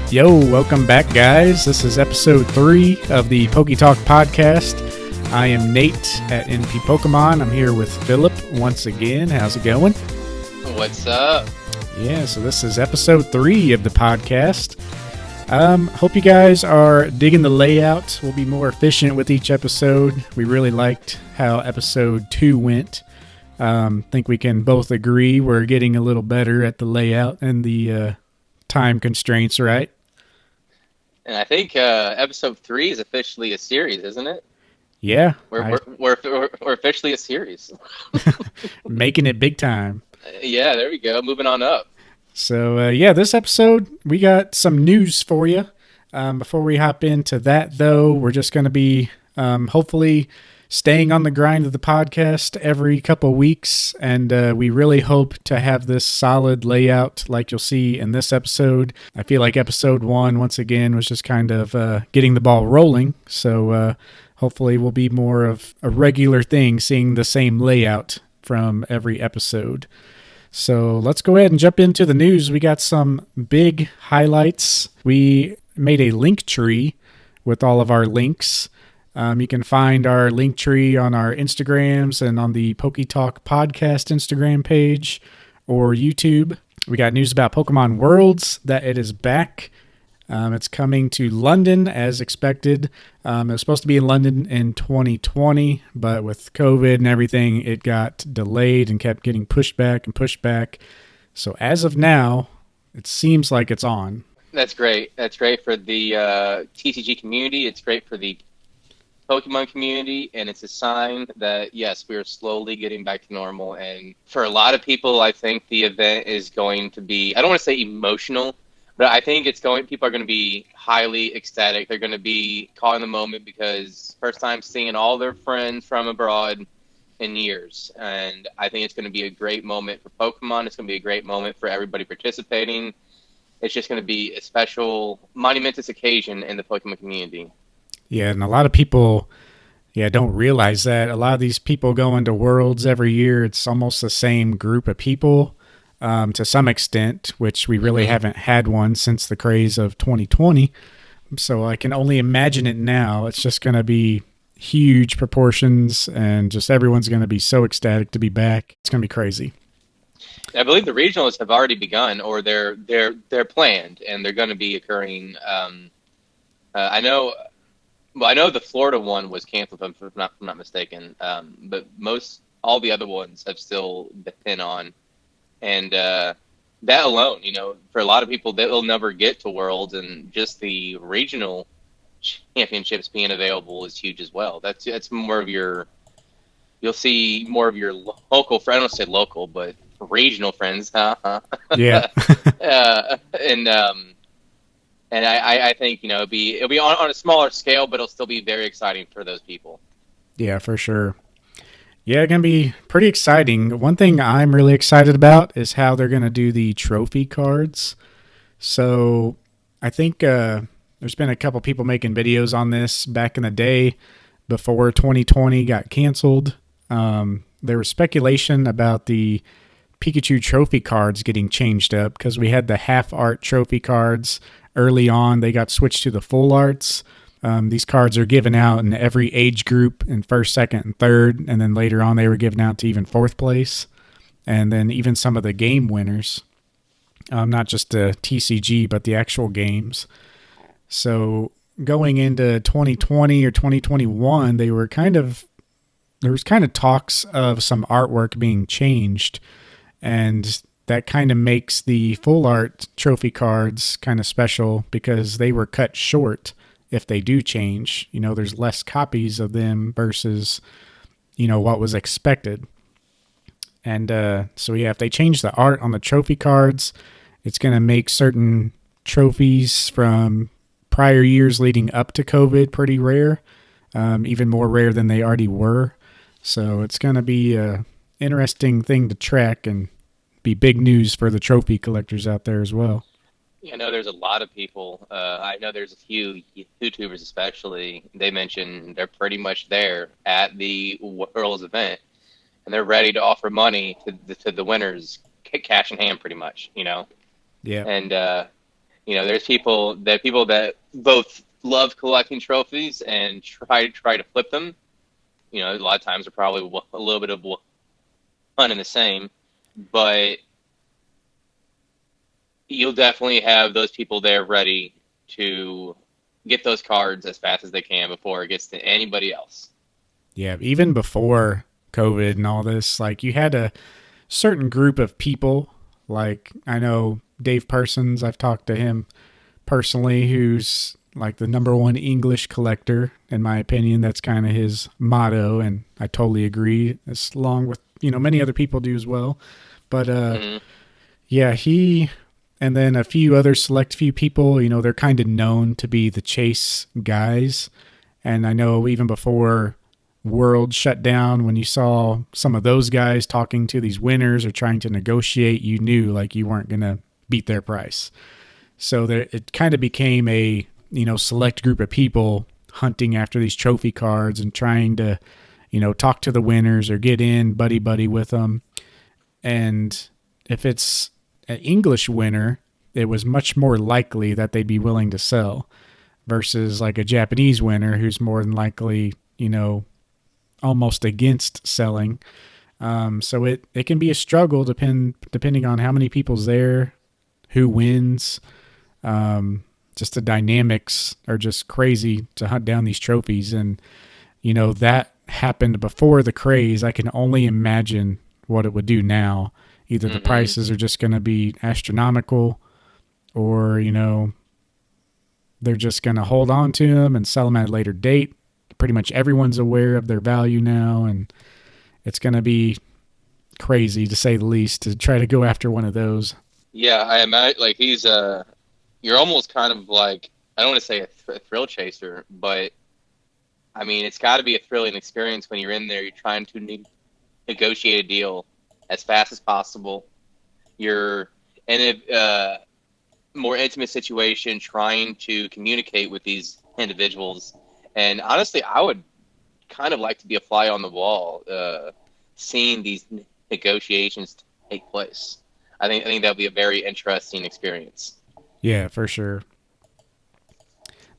Yo, welcome back, guys. This is episode 3 of the PokeTalk podcast. I am Nate at NP Pokemon. I'm here with Philip once again. How's it going? What's up? Yeah, so this is episode 3 of the podcast. Hope you guys are digging the layout. We'll be more efficient with each episode. We really liked how episode 2 went. Think we can both agree we're getting a little better at the layout and the time constraints, right? And I think episode 3 is officially a series, isn't it? Yeah. We're officially a series. Making it big time. Yeah, there we go. Moving on up. So, this episode, we got some news for you. Before we hop into that, though, we're just going to be hopefully staying on the grind of the podcast every couple weeks. And we really hope to have this solid layout like you'll see in this episode. I feel like episode 1, once again, was just kind of getting the ball rolling. So hopefully we'll be more of a regular thing, seeing the same layout from every episode. So let's go ahead and jump into the news. We got some big highlights. We made a link tree with all of our links. You can find our link tree on our Instagrams and on the PokeTalk podcast Instagram page or YouTube. We got news about Pokemon Worlds, that it is back. It's coming to London as expected. It was supposed to be in London in 2020, but with COVID and everything, it got delayed and kept getting pushed back and pushed back. So as of now, it seems like it's on. That's great. That's great for the TCG community. It's great for the Pokemon community, and it's a sign that, yes, we are slowly getting back to normal. And for a lot of people, I think the event is going to be, I don't want to say emotional, but I think people are going to be highly ecstatic. They're going to be caught in the moment because first time seeing all their friends from abroad in years. And I think it's going to be a great moment for Pokemon. It's going to be a great moment for everybody participating. It's just going to be a special, monumentous occasion in the Pokemon community. Yeah, and a lot of people, don't realize that. A lot of these people go into Worlds every year. It's almost the same group of people to some extent, which we really haven't had one since the craze of 2020. So I can only imagine it now. It's just going to be huge proportions, and just everyone's going to be so ecstatic to be back. It's going to be crazy. I believe the regionals have already begun, or they're planned, and they're going to be occurring. I know the Florida one was canceled, if I'm not mistaken. But all the other ones have still been on, and that alone, for a lot of people, they'll never get to Worlds, and just the regional championships being available is huge as well. That's more of you'll see more of your local friends. I don't say local, but regional friends. Yeah. And I think it'll be on a smaller scale, but it'll still be very exciting for those people. Yeah, for sure. Yeah, it's going to be pretty exciting. One thing I'm really excited about is how they're going to do the trophy cards. So I think there's been a couple people making videos on this back in the day before 2020 got canceled. There was speculation about the Pikachu trophy cards getting changed up because we had the half art trophy cards. Early on, they got switched to the full arts. These cards are given out in every age group in first, second, and third. And then later on, they were given out to even fourth place. And then even some of the game winners. Not just the TCG, but the actual games. So going into 2020 or 2021, there was kind of talks of some artwork being changed. And that kind of makes the full art trophy cards kind of special because they were cut short if they do change. There's less copies of them versus, what was expected. And if they change the art on the trophy cards, it's going to make certain trophies from prior years leading up to COVID pretty rare, even more rare than they already were. So it's going to be an interesting thing to track and be big news for the trophy collectors out there as well. I know there's a lot of people. I know there's a few YouTubers especially. They mentioned they're pretty much there at the Worlds event, and they're ready to offer money to the winners, cash in hand, pretty much. Yeah. And There's people that both love collecting trophies and try to flip them. A lot of times they're probably a little bit of one and the same, but you'll definitely have those people there ready to get those cards as fast as they can before it gets to anybody else. Yeah, even before COVID and all this, like you had a certain group of people. Like I know Dave Parsons, I've talked to him personally, who's like the number one English collector, in my opinion. That's kind of his motto, and I totally agree, as along with, many other people do as well. But Mm-hmm. yeah, he and then a few other select few people, they're kind of known to be the chase guys. And I know even before World shut down, when you saw some of those guys talking to these winners or trying to negotiate, you knew like you weren't going to beat their price. So there, it kind of became a, select group of people hunting after these trophy cards and trying to, talk to the winners or get in buddy buddy with them. And if it's an English winner, it was much more likely that they'd be willing to sell versus like a Japanese winner who's more than likely, almost against selling. So it can be a struggle depending on how many people's there, who wins. Just the dynamics are just crazy to hunt down these trophies. And, that happened before the craze. I can only imagine what it would do now. Either the Mm-hmm. prices are just going to be astronomical or, they're just going to hold on to them and sell them at a later date. Pretty much everyone's aware of their value now, and it's going to be crazy to say the least to try to go after one of those. Yeah, I imagine like you're almost kind of like, I don't want to say a thrill chaser, but I mean it's got to be a thrilling experience when you're in there. You're trying to negotiate a deal as fast as possible. You're in a more intimate situation, trying to communicate with these individuals. And honestly, I would kind of like to be a fly on the wall, seeing these negotiations take place. I think that would be a very interesting experience. Yeah, for sure.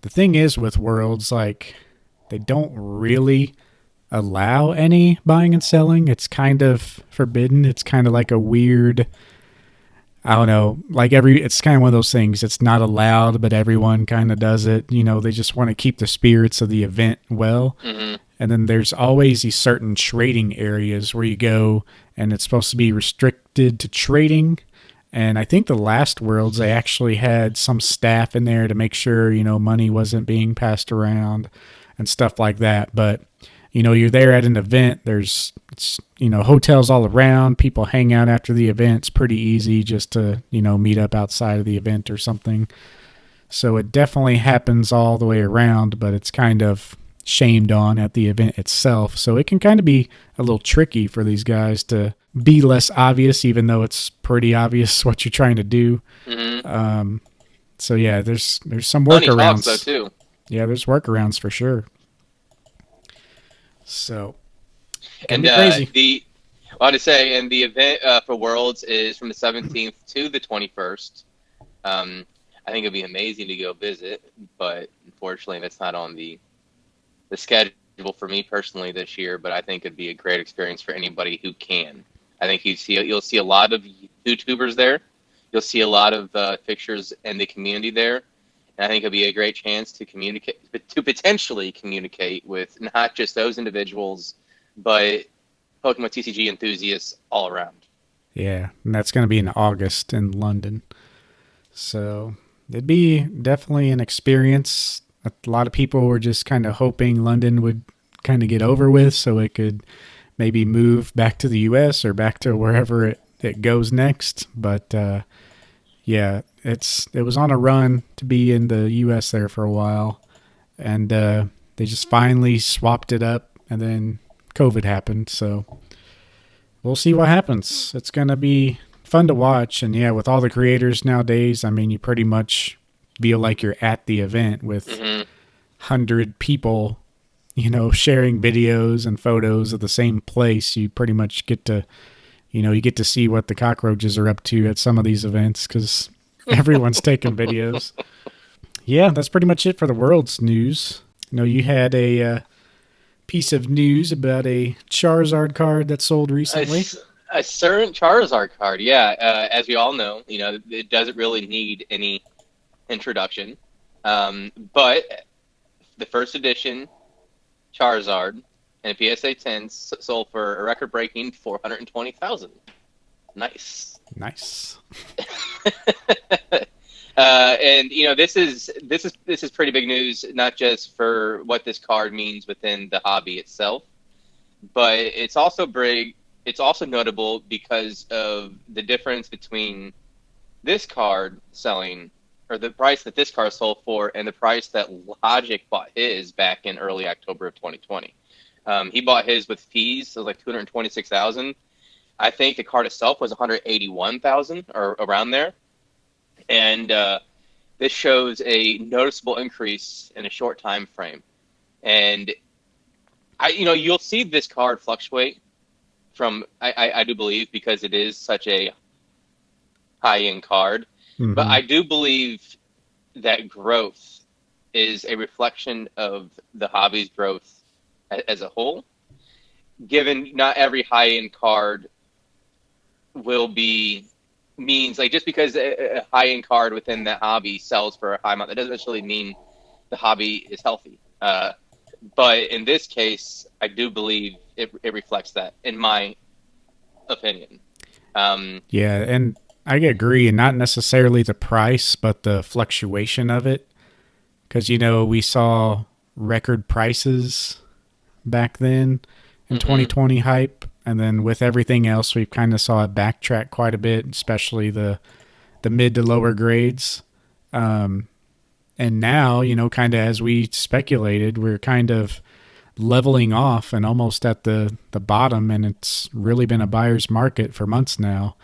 The thing is with Worlds, like, they don't really allow any buying and selling. It's kind of forbidden. It's kind of like a weird, I don't know, like it's kind of one of those things. It's not allowed, but everyone kind of does it. They just want to keep the spirits of the event well. Hmm. And then there's always these certain trading areas where you go, and it's supposed to be restricted to trading. And I think the last Worlds, they actually had some staff in there to make sure, money wasn't being passed around and stuff like that. But, you're there at an event. There's, hotels all around. People hang out after the event. It's pretty easy just to, meet up outside of the event or something. So it definitely happens all the way around, but it's kind of shamed on at the event itself. So it can kind of be a little tricky for these guys to be less obvious, even though it's pretty obvious what you're trying to do. Hmm. So yeah, there's some Money talks though workarounds. too. Yeah, there's workarounds for sure. So it can And be crazy. I want to say, and the event for Worlds is from the 17th to the 21st. I think it'd be amazing to go visit, but unfortunately, that's not on the schedule for me personally this year. But I think it'd be a great experience for anybody who can. I think you'll see a lot of YouTubers there. You'll see a lot of fixtures in the community there, and I think it'll be a great chance to potentially communicate with not just those individuals, but Pokemon TCG enthusiasts all around. Yeah, and that's going to be in August in London. So it'd be definitely an experience. A lot of people were just kind of hoping London would kind of get over with so it could maybe move back to the US or back to wherever it goes next. But yeah, it was on a run to be in the US there for a while. And they just finally swapped it up, and then COVID happened. So we'll see what happens. It's going to be fun to watch. And yeah, with all the creators nowadays, I mean, you pretty much feel like you're at the event with Hmm. 100 people, sharing videos and photos of the same place. You pretty much get to, you get to see what the cockroaches are up to at some of these events because Everyone's taking videos. Yeah, that's pretty much it for the world's news. You know, you had a piece of news about a Charizard card that sold A, recently. a certain Charizard card, yeah. As we all know, it doesn't really need any introduction. But the first edition Charizard and PSA 10 sold for a record-breaking 420,000. Nice. Nice. And this is pretty big news, not just for what this card means within the hobby itself, but it's also big. It's also notable because of the difference between this card selling, or the price that this card sold for, and the price that Logic bought his back in early October of 2020. He bought his with fees, so it was like 226,000. I think the card itself was 181,000 or around there, and this shows a noticeable increase in a short time frame. And you'll see this card fluctuate from I do believe, because it is such a high end card, but Mm-hmm. I do believe that growth is a reflection of the hobby's growth as a whole. Given not every high end card will be means like just because a high end card within that hobby sells for a high amount, that doesn't necessarily mean the hobby is healthy. But in this case, I do believe it reflects that, in my opinion. Yeah, and I agree, and not necessarily the price, but the fluctuation of it. Because, you know, we saw record prices back then in hmm 2020 hype. And then with everything else, we've kind of saw it backtrack quite a bit, especially the mid to lower grades. Um, and now, you know, kind of as we speculated, we're kind of leveling off and almost at the bottom. And it's really been a buyer's market for months now.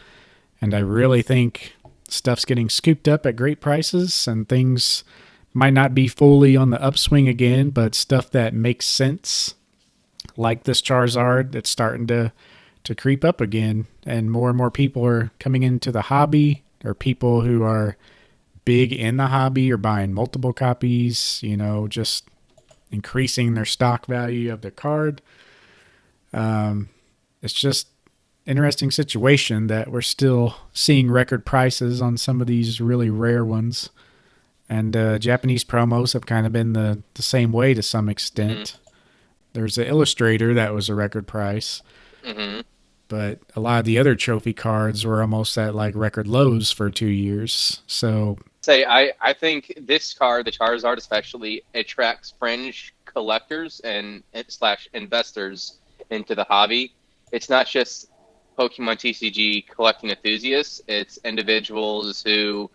And I really think stuff's getting scooped up at great prices, and things might not be fully on the upswing again, but stuff that makes sense, like this Charizard, it's starting to creep up again. And more people are coming into the hobby, or people who are big in the hobby or buying multiple copies, you know, just increasing their stock value of their card. It's just interesting situation that we're still seeing record prices on some of these really rare ones. And Japanese promos have kind of been the same way to some hmm extent. There's an illustrator that was a record price, hmm but a lot of the other trophy cards were almost at like record lows for 2 years. So, I think this card, the Charizard especially, attracts fringe collectors and slash investors into the hobby. It's not just Pokemon TCG collecting enthusiasts. It's individuals who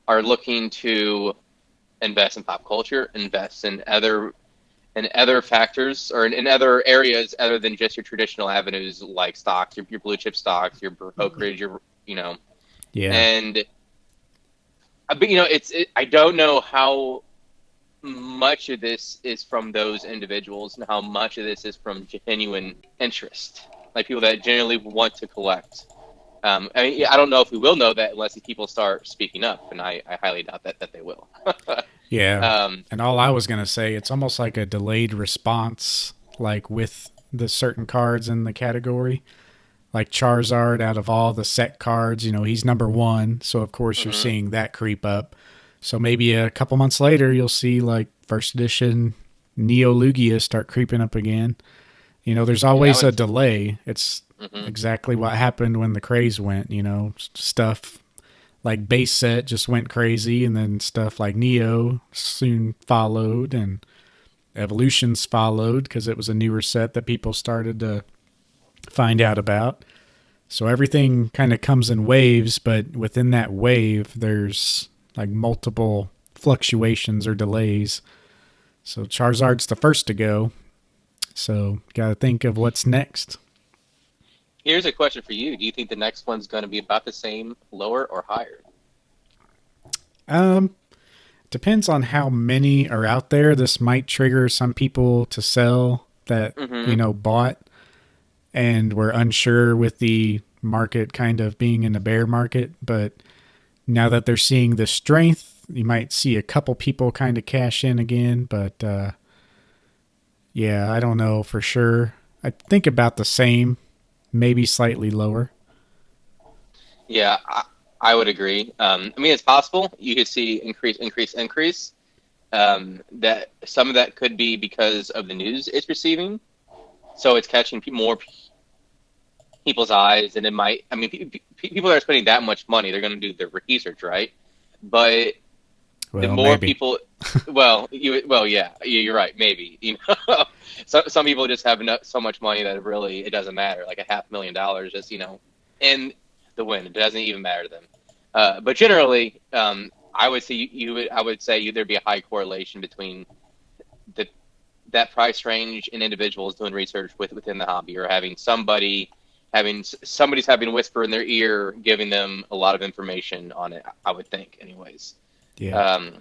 are looking to invest in pop culture, invest in other factors, or in other areas other than just your traditional avenues like stocks, your blue chip stocks, your brokerage, yeah. and but I don't know how much of this is from those individuals and how much of this is from genuine interest, like people that genuinely want to collect. I don't know if we will know that unless these people start speaking up, and I highly doubt that they will. Yeah. um, And all I was going to say, it's almost like a delayed response, like with the certain cards in the category. Like Charizard, out of all the set cards, you know, he's number one. So, of course, you're mhm. seeing that creep up. So, maybe a couple months later, you'll see like first edition Neo Lugia start creeping up again. You know, there's Yeah, that always a one's. delay. It's Mhm. exactly what happened when the craze went, you know, stuff like base set just went crazy, and then stuff like Neo soon followed, and Evolutions followed because it was a newer set that people started to find out about. So everything kind of comes in waves, but within that wave, there's like multiple fluctuations or delays. So Charizard's the first to go. So got to think of what's next. Here's a question for you: do you think the next one's going to be about the same, lower, or higher? Um, Depends on how many are out there. This might trigger some people to sell that, you hmm know, bought and were unsure with the market kind of being in a bear market. But now that they're seeing the strength, you might see a couple people kind of cash in again, but yeah, I don't know for sure. I think about the same, maybe slightly lower. Yeah, I would agree. I mean, it's possible you could see increase. That some of that could be because of the news it's receiving, so it's catching more people's eyes, and it might. I mean, people that are spending that much money, they're going to do their research, right? But the Well, more maybe. people, well, yeah, you're right, maybe. Some people just have so much money that really it doesn't matter, like $500,000, just in the win, it doesn't even matter to them. But generally, I would say I would say there'd be a high correlation between the that price range and individuals doing research within the hobby, or having somebody's having a whisper in their ear, giving them a lot of information on it. I would think, anyways. Yeah. Um,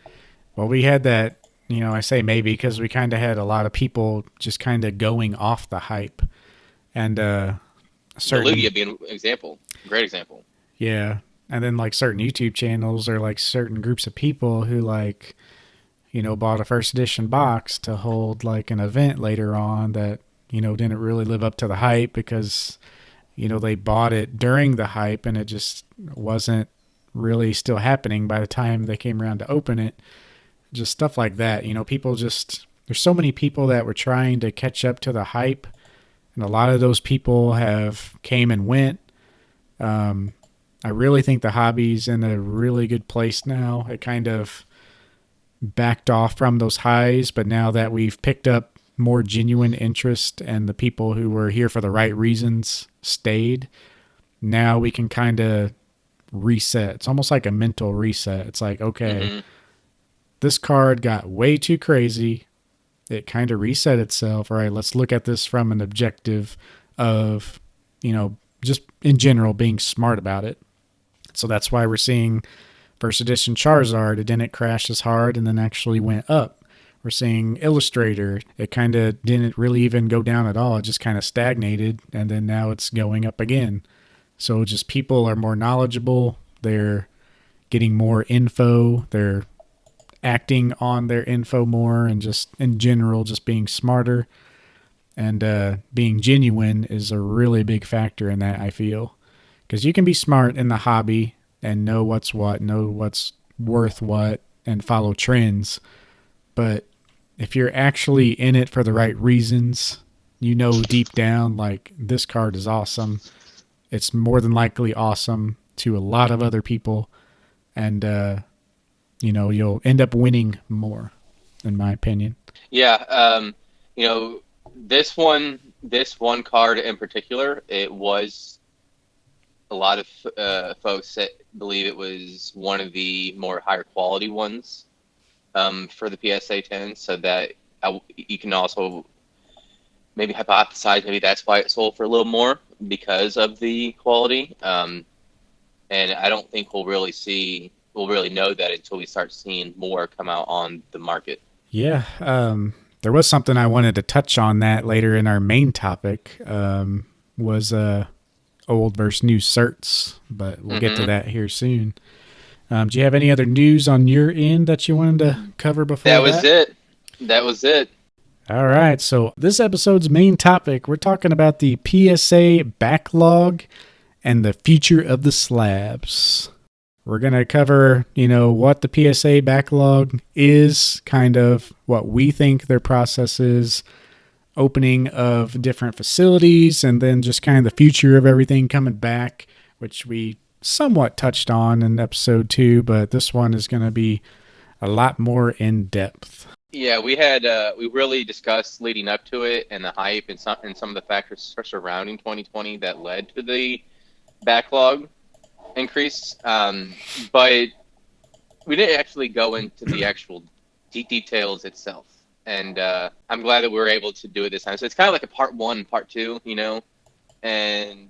Well, we had that, I say maybe because we kind of had a lot of people just kind of going off the hype. And the certain, Lugia being an example, great example. yeah. And then like certain YouTube channels or like certain groups of people who like, bought a first edition box to hold like an event later on that, didn't really live up to the hype because, they bought it during the hype and it just wasn't really still happening by the time they came around to open it. Just stuff like that. People just, there's so many people that were trying to catch up to the hype, and a lot of those people have came and went. Um, I really think the hobby's in a really good place now. It kind of backed off from those highs, but now that we've picked up more genuine interest and the people who were here for the right reasons stayed, now we can kind of reset. It's almost like a mental reset. It's like, okay, Hmm. this card got way too crazy. It kind of reset itself. All right, let's look at this from an objective of, just in general being smart about it. So that's why we're seeing first edition Charizard. It didn't crash as hard and then actually went up. We're seeing Illustrator. It kind of didn't really even go down at all. It just kind of stagnated and then now it's going up again. So just people are more knowledgeable. They're getting more info. They're acting on their info more and just in general just being smarter and being genuine is a really big factor in that, I feel, because you can be smart in the hobby and know what's what, know what's worth what, and follow trends, but if you're actually in it for the right reasons, deep down like this card is awesome. It's more than likely awesome to a lot of other people, and you'll end up winning more, in my opinion. Yeah, you know, this one card in particular, it was a lot of folks that believe it was one of the more higher quality ones for the PSA 10, so that you can also maybe hypothesize maybe that's why it sold for a little more because of the quality. And I don't think we'll really know that until we start seeing more come out on the market. Yeah, there was something I wanted to touch on that later in our main topic. Was old versus new certs, but we'll get to Hmm. that here soon. Do you have any other news on your end that you wanted to cover before That was that? it. That was it. All right, so this episode's main topic, we're talking about the PSA backlog and the future of the slabs. We're going to cover, what the PSA backlog is, kind of what we think their process is, opening of different facilities, and then just kind of the future of everything coming back, which we somewhat touched on in episode 2, but this one is going to be a lot more in depth. Yeah, we really discussed leading up to it and the hype and some of the factors surrounding 2020 that led to the backlog increase. But we didn't actually go into the actual details itself. And I'm glad that we were able to do it this time. So it's kind of like a part one, part two, and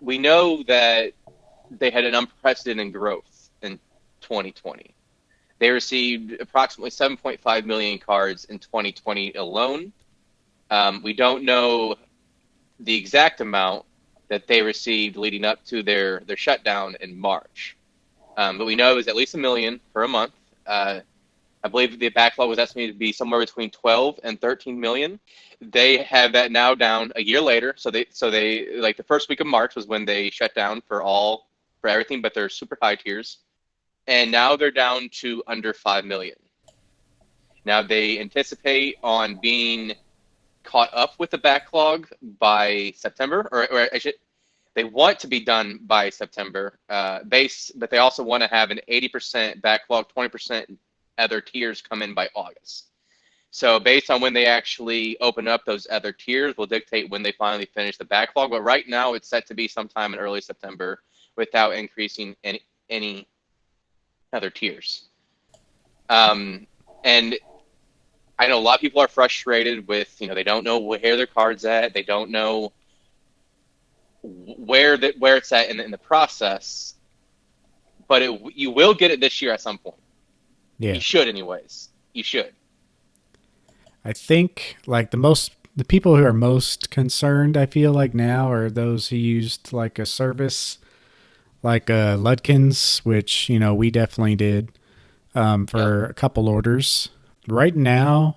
we know that they had an unprecedented growth in 2020. They received approximately 7.5 million cards in 2020 alone. We don't know the exact amount that they received leading up to their shutdown in March. But we know it was at least 1 million per a month. I believe the backlog was estimated to be somewhere between 12 and 13 million. They have that now down a year later. So they like the first week of March was when they shut down for everything but their super high tiers, and now they're down to under 5 million. Now they anticipate on being caught up with the backlog by September, or I should, they want to be done by September. But they also want to have an 80% backlog, 20% other tiers come in by August. So based on when they actually open up those other tiers will dictate when they finally finish the backlog. But right now it's set to be sometime in early September without increasing any other tiers. And I know a lot of people are frustrated with, they don't know where their card's at. They don't know where it's at in the process. But you will get it this year at some point. Yeah. You should, anyways. You should. I think like the people who are most concerned, I feel like now, are those who used like a service like Ludkins, which we definitely did Yep. for a couple orders. Right now,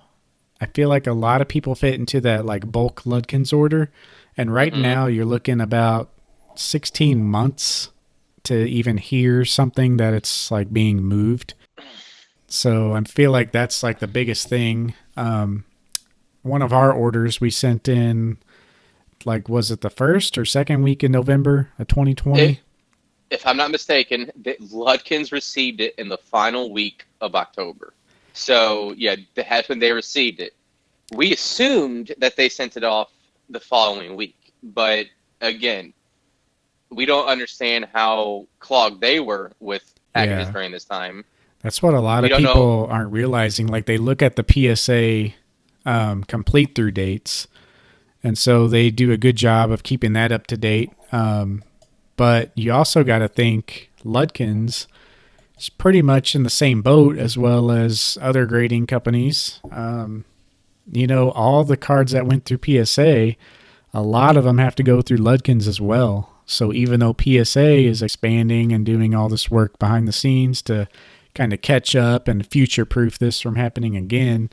I feel like a lot of people fit into that like bulk Ludkins order, and right Mm-hmm. now you're looking about 16 months to even hear something that it's like being moved. So I feel like that's like the biggest thing. One of our orders we sent in, like, was it the first or second week in November of 2020? If I'm not mistaken, Ludkins received it in the final week of October. So yeah, that's when they received it. We assumed that they sent it off the following week, but again, we don't understand how clogged they were with packages Yeah. during this time. That's what a lot We of don't know. people aren't realizing. Like, they look at the PSA complete through dates, and so they do a good job of keeping that up to date. But you also got to think Ludkins is pretty much in the same boat as well as other grading companies. All the cards that went through PSA, a lot of them have to go through Ludkins as well. So even though PSA is expanding and doing all this work behind the scenes to kind of catch up and future proof this from happening again,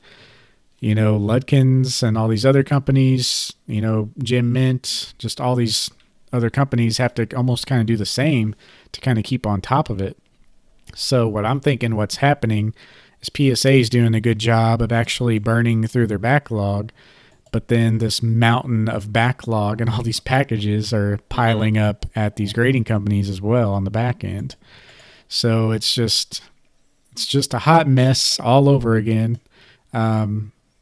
Ludkins and all these other companies, Jim Mint, just all these other companies have to almost kind of do the same to kind of keep on top of it. So what I'm thinking what's happening is PSA is doing a good job of actually burning through their backlog, but then this mountain of backlog and all these packages are Mm-hmm. piling up at these grading companies as well on the back end. So it's just a hot mess all over again.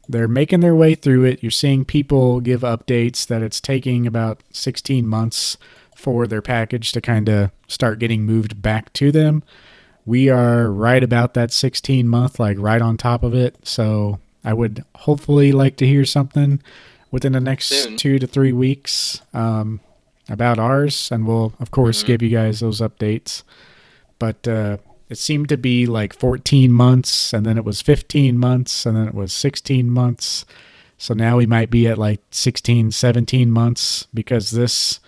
They're making their way through it. You're seeing people give updates that it's taking about 16 months for their package to kind of start getting moved back to them. We are right about that 16-month, like right on top of it. So I would hopefully like to hear something within the next Soon. 2 to 3 weeks about ours, and we'll of course Mm-hmm. give you guys those updates. But it seemed to be like 14 months, and then it was 15 months, and then it was 16 months. So now we might be at like 16, 17 months because this,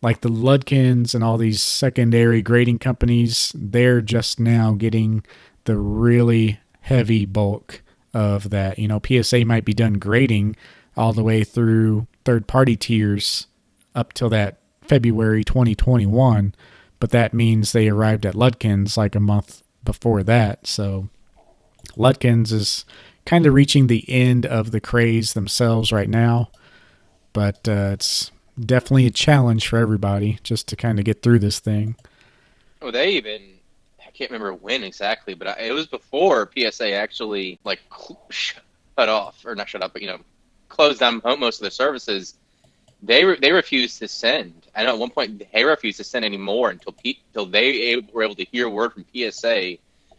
like the Ludkins and all these secondary grading companies, they're just now getting the really heavy bulk of that. PSA might be done grading all the way through third party tiers up till that February 2021, but that means they arrived at Ludkins like a month before that. So Ludkins is kind of reaching the end of the craze themselves right now, but it's definitely a challenge for everybody just to kind of get through this thing. Well, I can't remember when exactly, but it was before PSA actually like shut off, or not shut off, but closed down most of their services. They refused to send. I know at one point they refused to send anymore until they were able to hear word from PSA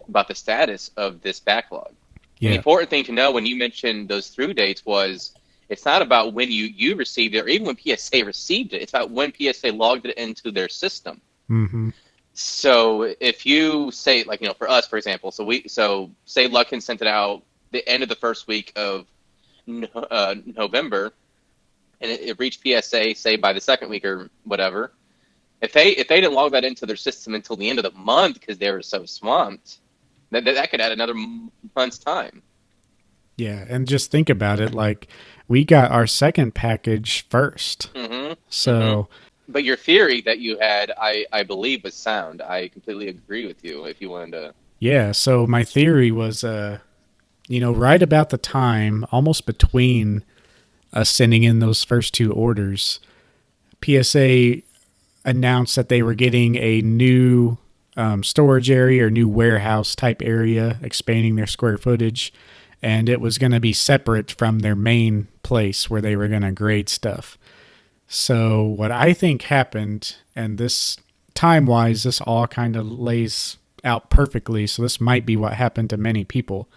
about the status of this backlog. And the Yeah. important thing to know when you mentioned those through dates was it's not about when you received it or even when PSA received it. It's about when PSA logged it into their system. Mm-hmm. So if you say, like, for us, for example, so say Luckin sent it out the end of the first week of November, and it reached PSA say by the second week or whatever, If they didn't log that into their system until the end of the month because they were so swamped, that could add another month's time. Yeah, and just think about it. Like, we got our second package first. Mm-hmm. Mm-hmm. So, But your theory that you had, I believe, was sound. I completely agree with you. If you wanted to, yeah, so my theory was, right about the time, almost between us sending in those first two orders, PSA announced that they were getting a new storage area or new warehouse type area, expanding their square footage, and it was going to be separate from their main place where they were going to grade stuff. So, what I think happened, and this time wise, this all kind of lays out perfectly. So, this might be what happened to many people.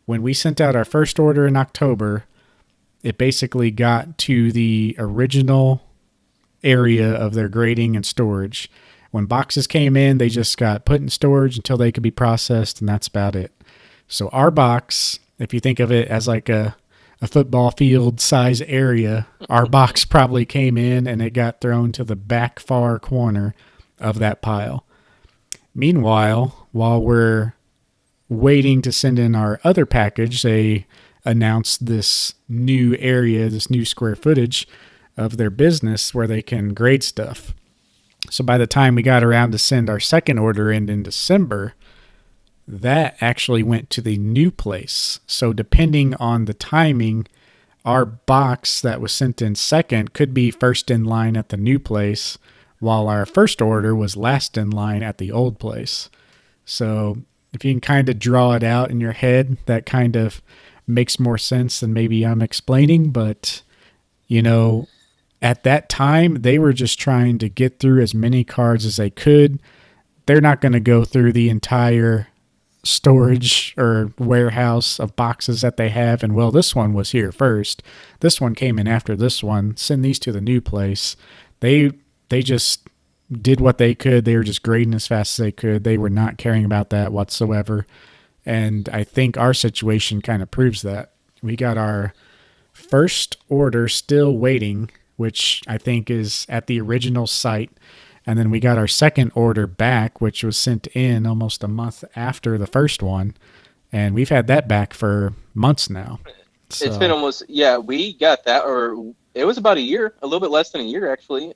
When we sent out our first order in October, it basically got to the original area of their grading and storage. When boxes came in, they just got put in storage until they could be processed, and that's about it. So our box, if you think of it as like a football field size area, our box probably came in and it got thrown to the back far corner of that pile. Meanwhile, while we're waiting to send in our other package, they announced this new area, this new square footage of their business where they can grade stuff. So by the time we got around to send our second order in December, that actually went to the new place. So depending on the timing, our box that was sent in second could be first in line at the new place, while our first order was last in line at the old place. So if you can kind of draw it out in your head, that kind of makes more sense than maybe I'm explaining. But, you know, at that time, they were just trying to get through as many cards as they could. They're not going to go through the entire storage or warehouse of boxes that they have, and well, this one was here first, this one came in after this one, send these to the new place. They just did what they could. They were just grading as fast as they could. They were not caring about that whatsoever, and I think our situation kind of proves that. We got our first order still waiting, which I think is at the original site. And then we got our second order back, which was sent in almost a month after the first one. And we've had that back for months now. it's been So, almost, yeah. We got that, or it was about a year, a little bit less than a year actually.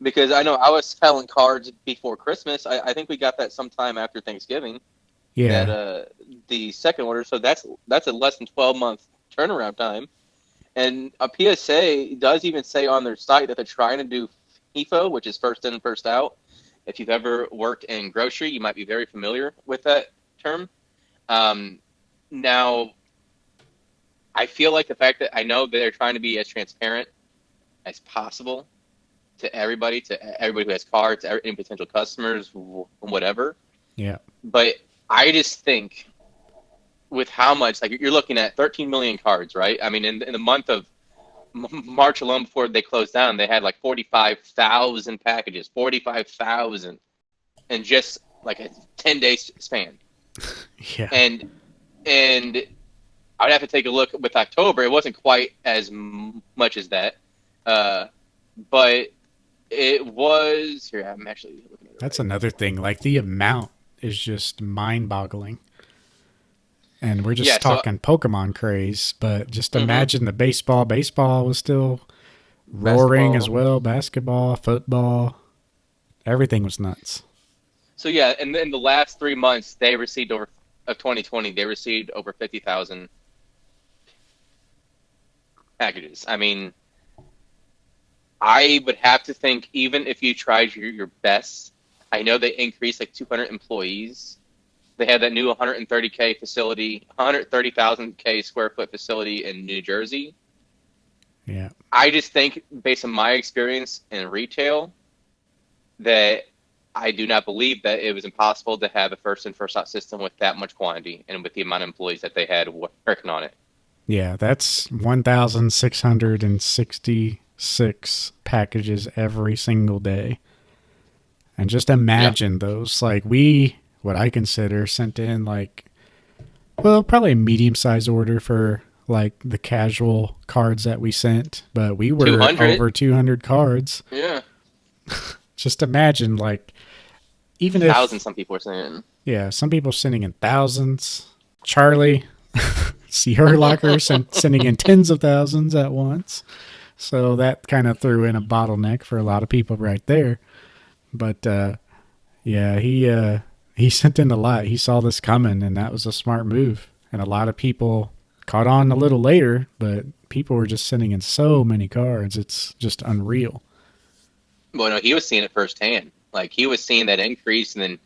Because I know I was selling cards before Christmas. I think we got that sometime after Thanksgiving. That yeah. the second order, so that's a less than 12-month turnaround time. And a PSA does even say on their site that they're trying to do FIFO, which is first in, first out. If you've ever worked in grocery, you might be very familiar with that term. Um, Now, I feel like the fact that I know that they're trying to be as transparent as possible to everybody who has cards, any potential customers, whatever. Yeah. But I just think with how much, like you're looking at 13 million cards, right? I mean, in the month of March alone, before they closed down, they had like 45,000 packages, 45,000 in just like a 10-day span. Yeah. And and I would have to take a look with October. It wasn't quite as much as that, but it was. Here, I'm actually looking at it That's right now. another thing. Like, the amount is just mind boggling. And we're Yeah. just So, talking Pokemon craze, but just mhm, imagine the baseball. Baseball was still roaring as basketball. well. Basketball, football, everything was nuts. So yeah, and in the last 3 months, they received over of 2020, they received over 50,000 packages. I mean, I would have to think even if you tried your best, I know they increased like 200 employees. They had that new 130K facility, 130,000 K square foot facility in New Jersey. Yeah. I just think, based on my experience in retail, that I do not believe that it was impossible to have a first in first out system with that much quantity and with the amount of employees that they had working on it. Yeah, that's 1,666 packages every single day. And just Yeah, imagine those. Like, what I consider, sent in like, well, probably a medium size order for like the casual cards that we sent, but we were 200. over 200 cards. Yeah, just imagine, like, even Thousands, if, some people are saying. yeah, some people sending in thousands. Charlie, see her lockers and sending in tens of thousands at once. So that kind of threw in a bottleneck for a lot of people right there. But yeah, he sent in a lot. He saw this coming, and that was a smart move. And a lot of people caught on a little later, but people were just sending in so many cards. It's just unreal. Well, no, he was seeing it firsthand. Like he was seeing that increase, and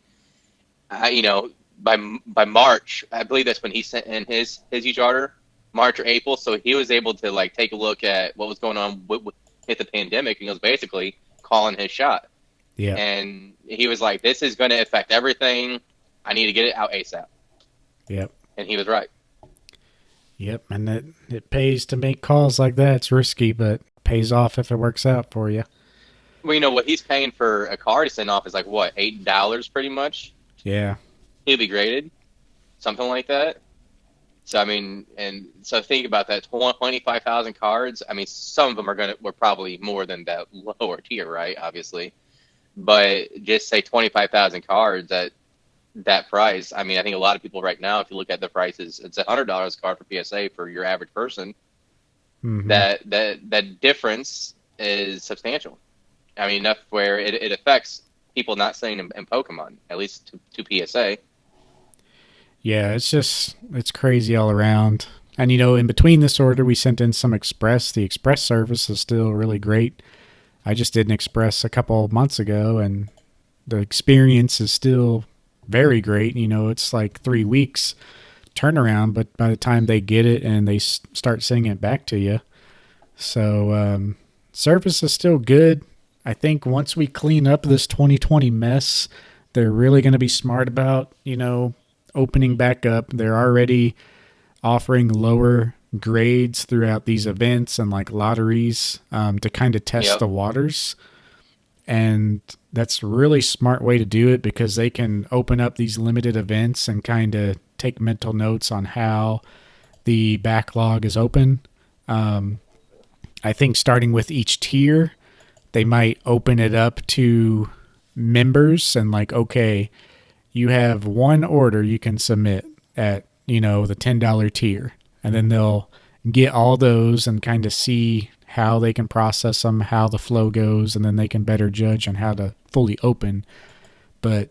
then you know, by March, I believe that's when he sent in his huge order, March or April. So he was able to like take a look at what was going on with the pandemic, and he was basically calling his shot. Yeah. And he was like, "This is going to affect everything. I need to get it out ASAP." Yep. And he was right. Yep. And it pays to make calls like that. It's risky, but pays off if it works out for you. Well, you know what he's paying for a car to send off is like what, $8 pretty much. Yeah. He'll be graded, something like that. So I mean, and so think about that: 25,000 cards. I mean, some of them were probably more than that lower tier, right? Obviously, but just say 25,000 cards at that price. I mean, I think a lot of people right now, if you look at the prices, it's $100 card for PSA for your average person. Mm-hmm. That difference is substantial. I mean, enough where it affects people not staying in Pokemon, at least to PSA. Yeah, it's crazy all around. And in between this order, we sent in some Express. The Express service is still really great. I just did an Express a couple months ago, and the experience is still very great. It's like 3 weeks turnaround, but by the time they get it and they start sending it back to you, so service is still good. I think once we clean up this 2020 mess, they're really going to be smart about opening back up. They're already offering lower grades throughout these events and like lotteries to kind of test the waters. And that's a really smart way to do it because they can open up these limited events and kind of take mental notes on how the backlog is open. I think starting with each tier, they might open it up to members and like, okay, you have one order you can submit at, the $10 tier. And then they'll get all those and kind of see how they can process them, how the flow goes, and then they can better judge on how to fully open. But,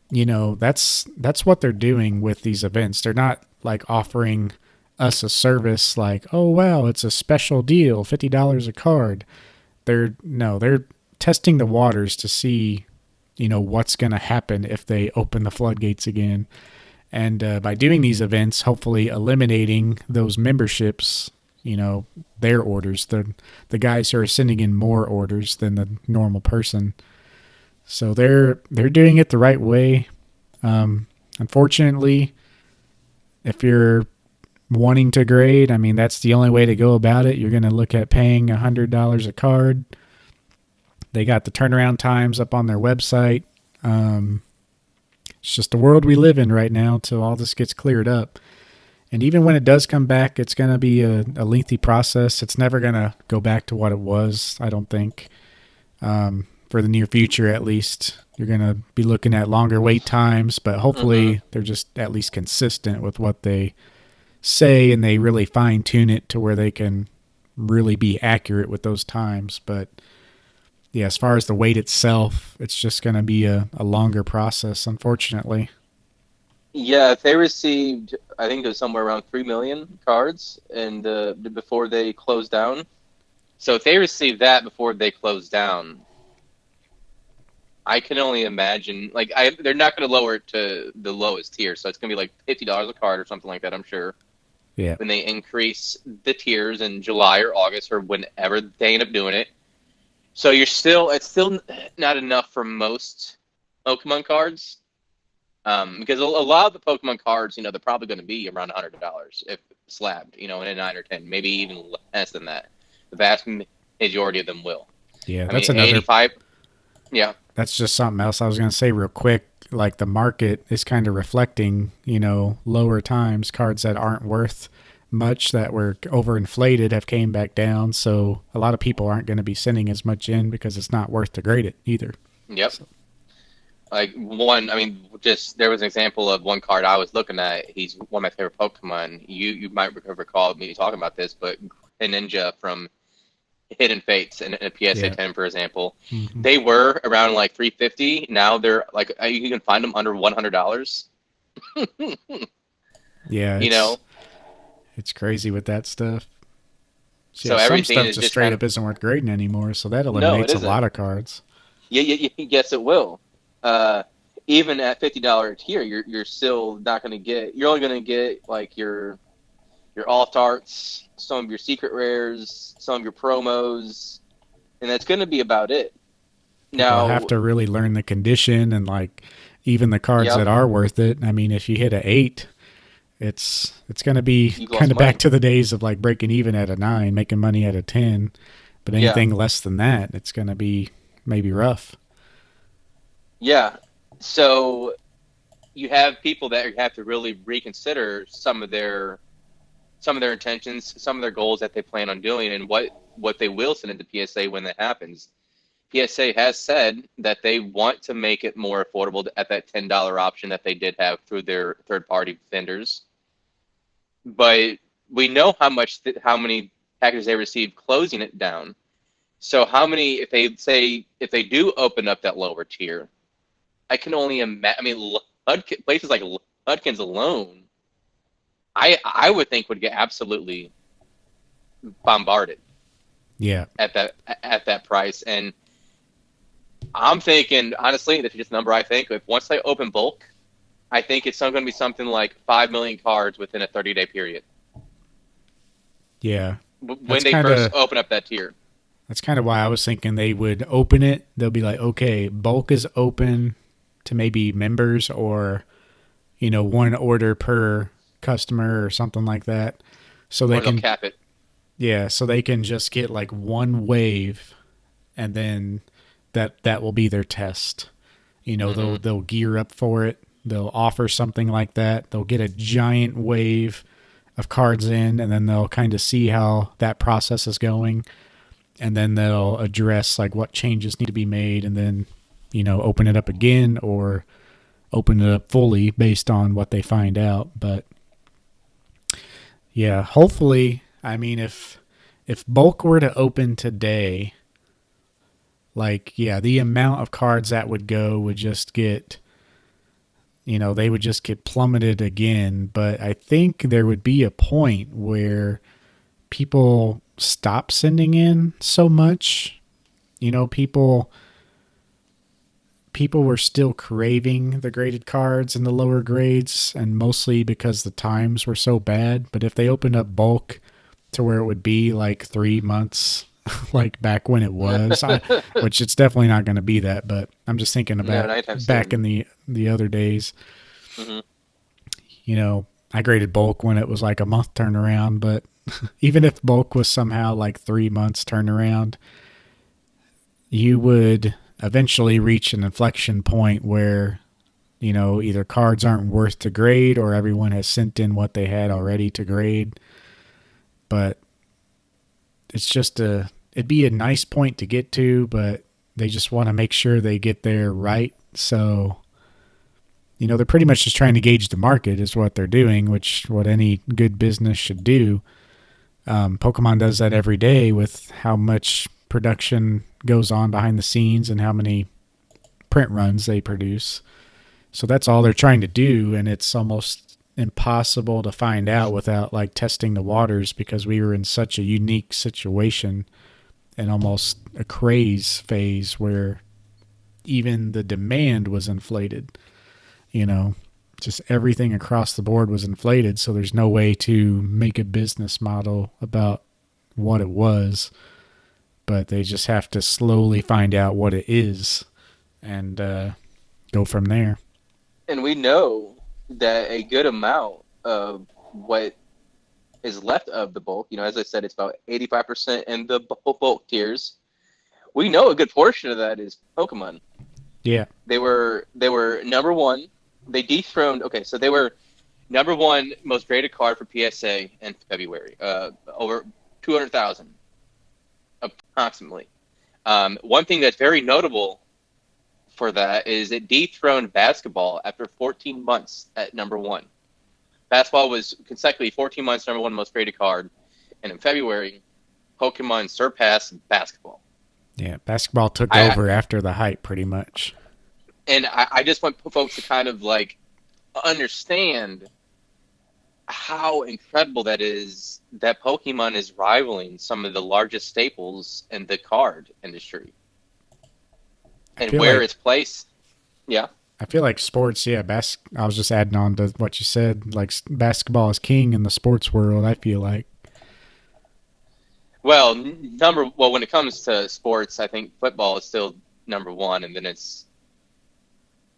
that's what they're doing with these events. They're not like offering us a service like, oh, wow, it's a special deal, $50 a card. They're testing the waters to see what's going to happen if they open the floodgates again. And by doing these events, hopefully eliminating those memberships, their orders, the guys who are sending in more orders than the normal person. So they're doing it the right way. Unfortunately, if you're wanting to grade, I mean, that's the only way to go about it. You're going to look at paying $100 a card. They got the turnaround times up on their website. It's just the world we live in right now till all this gets cleared up. And even when it does come back, it's going to be a lengthy process. It's never going to go back to what it was, I don't think. For the near future, at least. You're going to be looking at longer wait times, but hopefully they're just at least consistent with what they say and they really fine-tune it to where they can really be accurate with those times. But yeah, as far as the wait itself, it's just going to be a longer process, unfortunately. Yeah, if they received, I think it was somewhere around 3 million cards and before they closed down. So if they received that before they closed down, I can only imagine, they're not going to lower it to the lowest tier, so it's going to be like $50 a card or something like that, I'm sure. Yeah. When they increase the tiers in July or August or whenever they end up doing it. So it's still not enough for most Pokemon cards, because a lot of the Pokemon cards, they're probably going to be around $100 if slabbed, in a 9 or 10, maybe even less than that. The vast majority of them will. Yeah, I that's mean, another. 85. Yeah. That's just something else I was going to say real quick. Like the market is kind of reflecting, lower times. Cards that aren't worth much, that were overinflated, have came back down. So a lot of people aren't going to be sending as much in because it's not worth to grade it either. Yep. So, Like one, I mean, just there was an example of one card I was looking at. He's one of my favorite Pokemon. You might recall me talking about this, but a Ninja from Hidden Fates and a PSA yeah. 10, for example, Hmm. they were around like 350. Now they're like you can find them under $100. Yeah, You know, it's crazy with that stuff. So yeah, so some everything stuff is just just straight kind of up isn't worth grading anymore, so that no, it eliminates a isn't. lot of cards. Yes, it will. Uh, Even at $50 tier, you're still not going to get. You're only going to get like your alt arts, some of your secret rares, some of your promos, and that's going to be about it. People have Now, to really learn the condition and like even the cards yep, that are worth it. I mean, if you hit a 8, it's going to be you've kind lost of back money. to the days of like breaking even at a 9, making money at a 10. But Yeah, anything less than that, it's going to be maybe rough. yeah. So you have people that have to really reconsider some of their intentions, some of their goals that they plan on doing, and what they will send into PSA when that happens. PSA has said that they want to make it more affordable at that $10 option that they did have through their third party vendors. But we know how many packages they received closing it down. So how many if they do open up that lower tier, I can only imagine. I mean, places like Ludkins alone, I would think would get absolutely bombarded Yeah. at that price. And I'm thinking honestly, this is just a number I think. If once they open bulk, I think it's going to be something like 5 million cards within a 30-day period Yeah. when That's they kind first of open up that tier. that's kind of why I was thinking they would open it. They'll be like, "Okay, bulk is open to maybe members or, one order per customer or something like that." So they Or they'll can cap it. yeah, so they can just get like one wave and then that will be their test. Hmm. They'll gear up for it. They'll offer something like that. They'll get a giant wave of cards in, and then they'll kind of see how that process is going, and then they'll address like what changes need to be made, and then open it up again or open it up fully based on what they find out. But yeah, hopefully, I mean, if bulk were to open today, like yeah, the amount of cards that would go would just get they would just get plummeted again. But I think there would be a point where people stop sending in so much. People were still craving the graded cards in the lower grades, and mostly because the times were so bad. But if they opened up bulk to where it would be like 3 months, like back when it was, which it's definitely not going to be that. But I'm just thinking No, about not anytime back soon. in the other days. Hmm. I graded bulk when it was like a month turnaround, but even if bulk was somehow like 3 months turnaround, you would eventually reach an inflection point where, either cards aren't worth to grade or everyone has sent in what they had already to grade. But it'd be a nice point to get to, but they just want to make sure they get there right. So, they're pretty much just trying to gauge the market, is what they're doing, which what any good business should do. Pokemon does that every day with how much production goes on behind the scenes and how many print runs they produce. So that's all they're trying to do, and it's almost impossible to find out without like testing the waters because we were in such a unique situation and almost a craze phase where even the demand was inflated. You know, just everything across the board was inflated, so there's no way to make a business model about what it was, but they just have to slowly find out what it is and go from there. And we know that a good amount of what is left of the bulk, as I said, it's about 85% in the bulk tiers. We know a good portion of that is Pokemon. Yeah. They were number one. They dethroned. Okay, so they were number one most graded card for PSA in February. Over 200,000 approximately. One thing that's very notable for that is it dethroned basketball after 14 months at number one. Basketball was consecutively 14 months number one most graded card, and in February, Pokemon surpassed basketball. Yeah, basketball took I over after the hype, pretty much. and I just want folks to kind of like understand how incredible that is that Pokemon is rivaling some of the largest staples in the card industry I and feel where like it's placed. Yeah. I feel like sports. Yeah, I was just adding on to what you said. Like basketball is king in the sports world. I feel like. Well, when it comes to sports, I think football is still number one, and then it's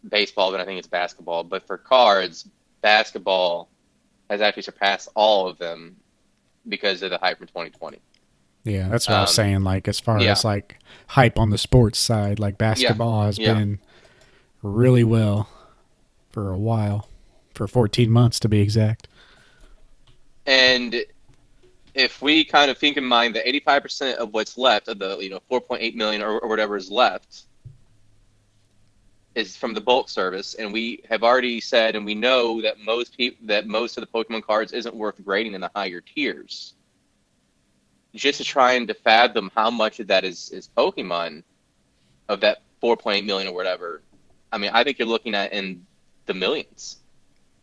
baseball, then I think it's basketball. But for cards, basketball has actually surpassed all of them because of the hype from 2020. Yeah, that's what I was Um, saying. Like as far yeah, as like hype on the sports side, like yeah, basketball has yeah. been really well for a while, for 14 months to be exact. And if we kind of think in mind that 85% of what's left of the 4.8 million or whatever is left is from the bulk service, and we have already said and we know that most of the Pokemon cards isn't worth grading in the higher tiers. Just to try and to fathom how much of that is Pokemon of that 4.8 million or whatever. I mean, I think you're looking at in the millions,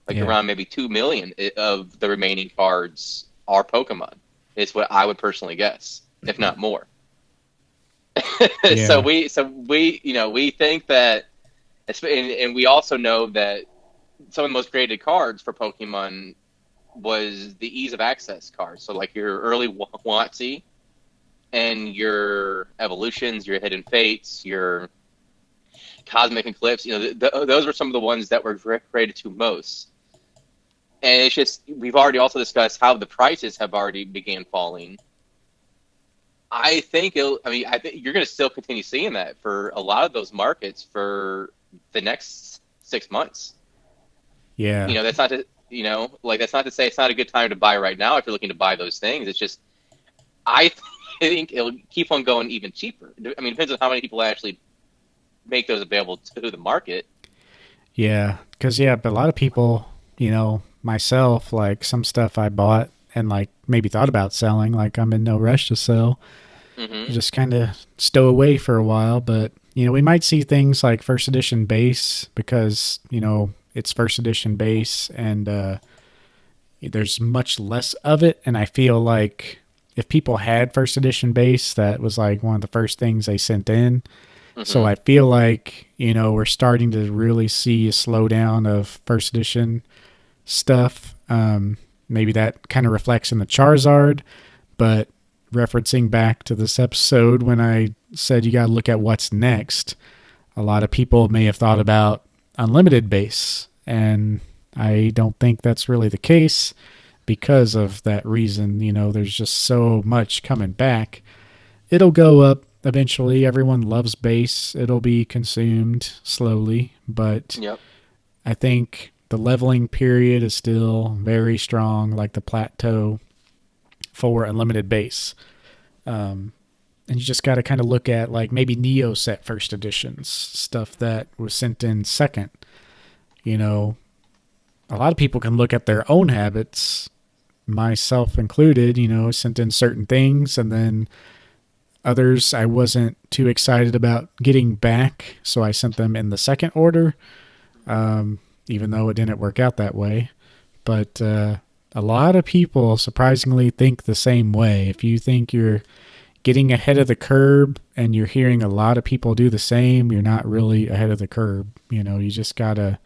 like Yeah, around maybe 2 million of the remaining cards are Pokemon. Is what I would personally guess, if not more. so yeah, we so we you know we think that, and we also know that some of the most graded cards for Pokemon was the ease of access cards. So like your early Watsy and your evolutions, your hidden fates, your cosmic eclipse. Those were some of the ones that were graded to most. And it's just we've already also discussed how the prices have already began falling. I think you're going to still continue seeing that for a lot of those markets for the next 6 months. yeah, That's not to, that's not to say it's not a good time to buy right now if you're looking to buy those things. It's just, I think it'll keep on going even cheaper. I mean, it depends on how many people actually make those available to the market. yeah. Because yeah, but a lot of people, myself, like some stuff I bought and like maybe thought about selling. Like I'm in no rush to sell. Hmm. Just kind of stow away for a while. But we might see things like first edition base because it's first edition base and there's much less of it. And I feel like if people had first edition base, that was like one of the first things they sent in. So Hmm. I feel like we're starting to really see a slowdown of first edition stuff. Maybe that kind of reflects in the Charizard, but referencing back to this episode when I said you got to look at what's next, a lot of people may have thought about unlimited base, and I don't think that's really the case because of that reason. There's just so much coming back. It'll go up eventually. Everyone loves base. It'll be consumed slowly, but Yep. I think the leveling period is still very strong, like the plateau for unlimited base. And you just got to kind of look at like maybe Neo set first editions, stuff that was sent in second. You know, a lot of people can look at their own habits, myself included, sent in certain things and then others I wasn't too excited about getting back, so I sent them in the second order, even though it didn't work out that way. But a lot of people surprisingly think the same way. If you think you're getting ahead of the curb and you're hearing a lot of people do the same, you're not really ahead of the curb. You just got to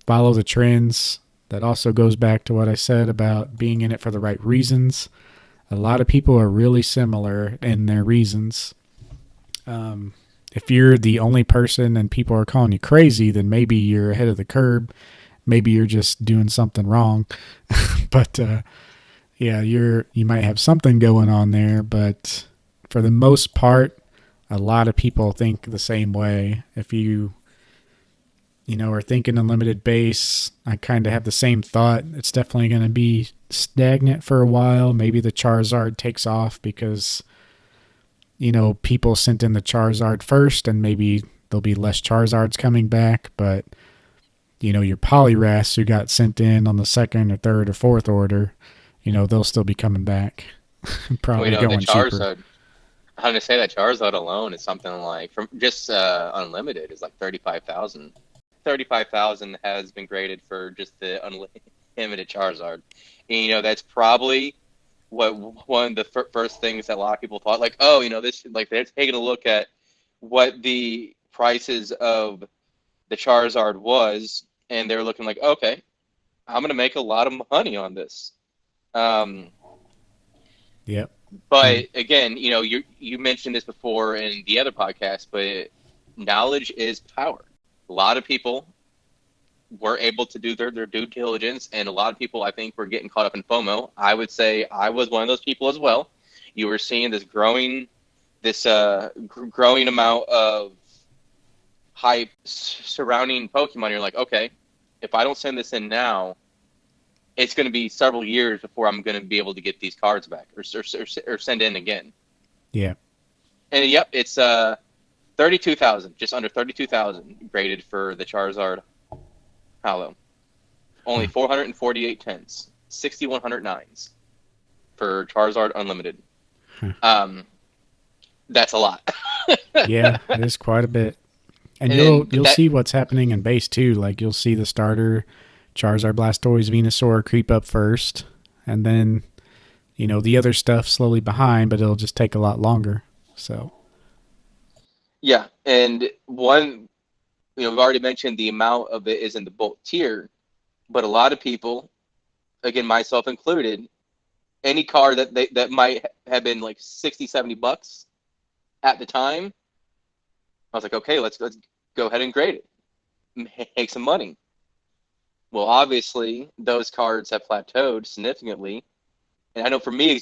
follow the trends. That also goes back to what I said about being in it for the right reasons. A lot of people are really similar in their reasons. If you're the only person and people are calling you crazy, then maybe you're ahead of the curb. Maybe you're just doing something wrong. But yeah, you might have something going on there, but for the most part, a lot of people think the same way. If you are thinking unlimited base, I kind of have the same thought. It's definitely going to be stagnant for a while. Maybe the Charizard takes off because people sent in the Charizard first and maybe there'll be less Charizards coming back, but your Poliwraths who got sent in on the second or third or fourth order, they'll still be coming back, We probably know the going cheaper. Charizard. I'm gonna say that Charizard alone is something like from just unlimited is like 35,000. 35,000 has been graded for just the unlimited Charizard. And that's probably what one of the first things that a lot of people thought, like, oh, this, like, they're taking a look at what the prices of the Charizard was, and they're looking like, okay, I'm gonna make a lot of money on this. Um, Yep. But And again, you mentioned this before in the other podcast, but knowledge is power. A lot of people were able to do their due diligence, and a lot of people, I think, were getting caught up in FOMO. I would say I was one of those people as well. You were seeing this growing amount of hype surrounding Pokemon. You're like, okay, if I don't send this in now, it's going to be several years before I'm going to be able to get these cards back or send in again. yeah. And yep, it's 32,000, just under 32,000 graded for the Charizard Hollow. Only Huh. 448 tens, 6,100 nines for Charizard Unlimited. Huh. That's a lot. Yeah, it is quite a bit. And And you'll then that, see what's happening in base too. Like you'll see the starter Charizard, Blastoise, Venusaur creep up first, and then the other stuff slowly behind, but it'll just take a lot longer. So yeah, and one, we've already mentioned the amount of it is in the bulk tier, but a lot of people, again, myself included, any card that might have been like 60, $70 at the time, I was like, okay, let's go ahead and grade it, make some money. Well, obviously, those cards have plateaued significantly, and I know for me,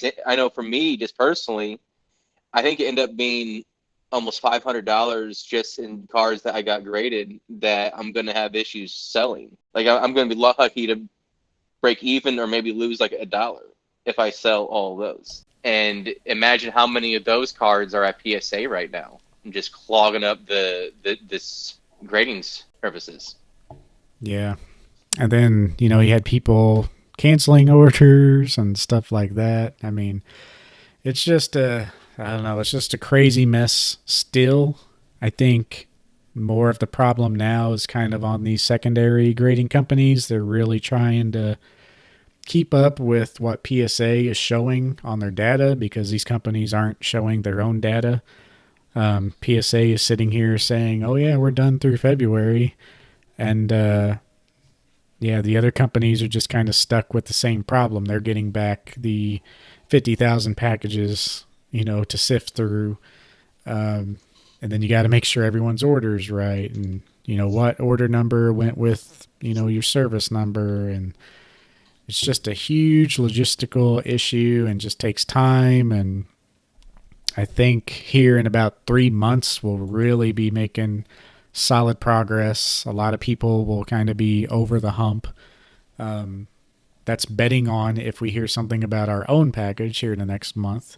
just personally, I think it ended up being almost $500 just in cards that I got graded that I'm going to have issues selling. Like I'm going to be lucky to break even or maybe lose like $1 if I sell all of those. And imagine how many of those cards are at PSA right now, and just clogging up this grading services. yeah, and then you had people canceling orders and stuff like that. I mean, it's just I don't know, it's just a crazy mess still. I think more of the problem now is kind of on these secondary grading companies. They're really trying to keep up with what PSA is showing on their data because these companies aren't showing their own data. PSA is sitting here saying, "Oh yeah, we're done through February," and yeah, the other companies are just kind of stuck with the same problem. They're getting back the 50,000 packages, to sift through, and then you got to make sure everyone's orders right, and what order number went with your service number, and it's just a huge logistical issue and just takes time. And I think here in about 3 months, we'll really be making solid progress. A lot of people will kind of be over the hump. Um, that's betting on if we hear something about our own package here in the next month.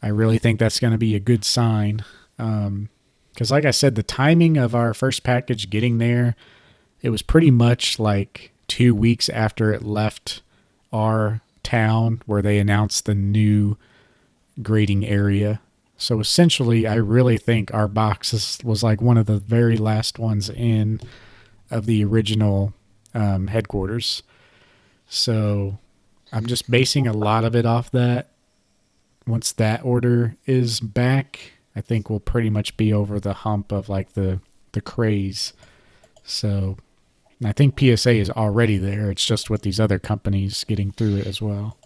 I really think that's going to be a good sign. Because, like I said, the timing of our first package getting there, it was pretty much like 2 weeks after it left our town where they announced the new grading area. So essentially, I really think our box was like one of the very last ones in of the original headquarters. So I'm just basing a lot of it off that. Once that order is back, I think we'll pretty much be over the hump of like the craze. So I think PSA is already there. It's just with these other companies getting through it as well.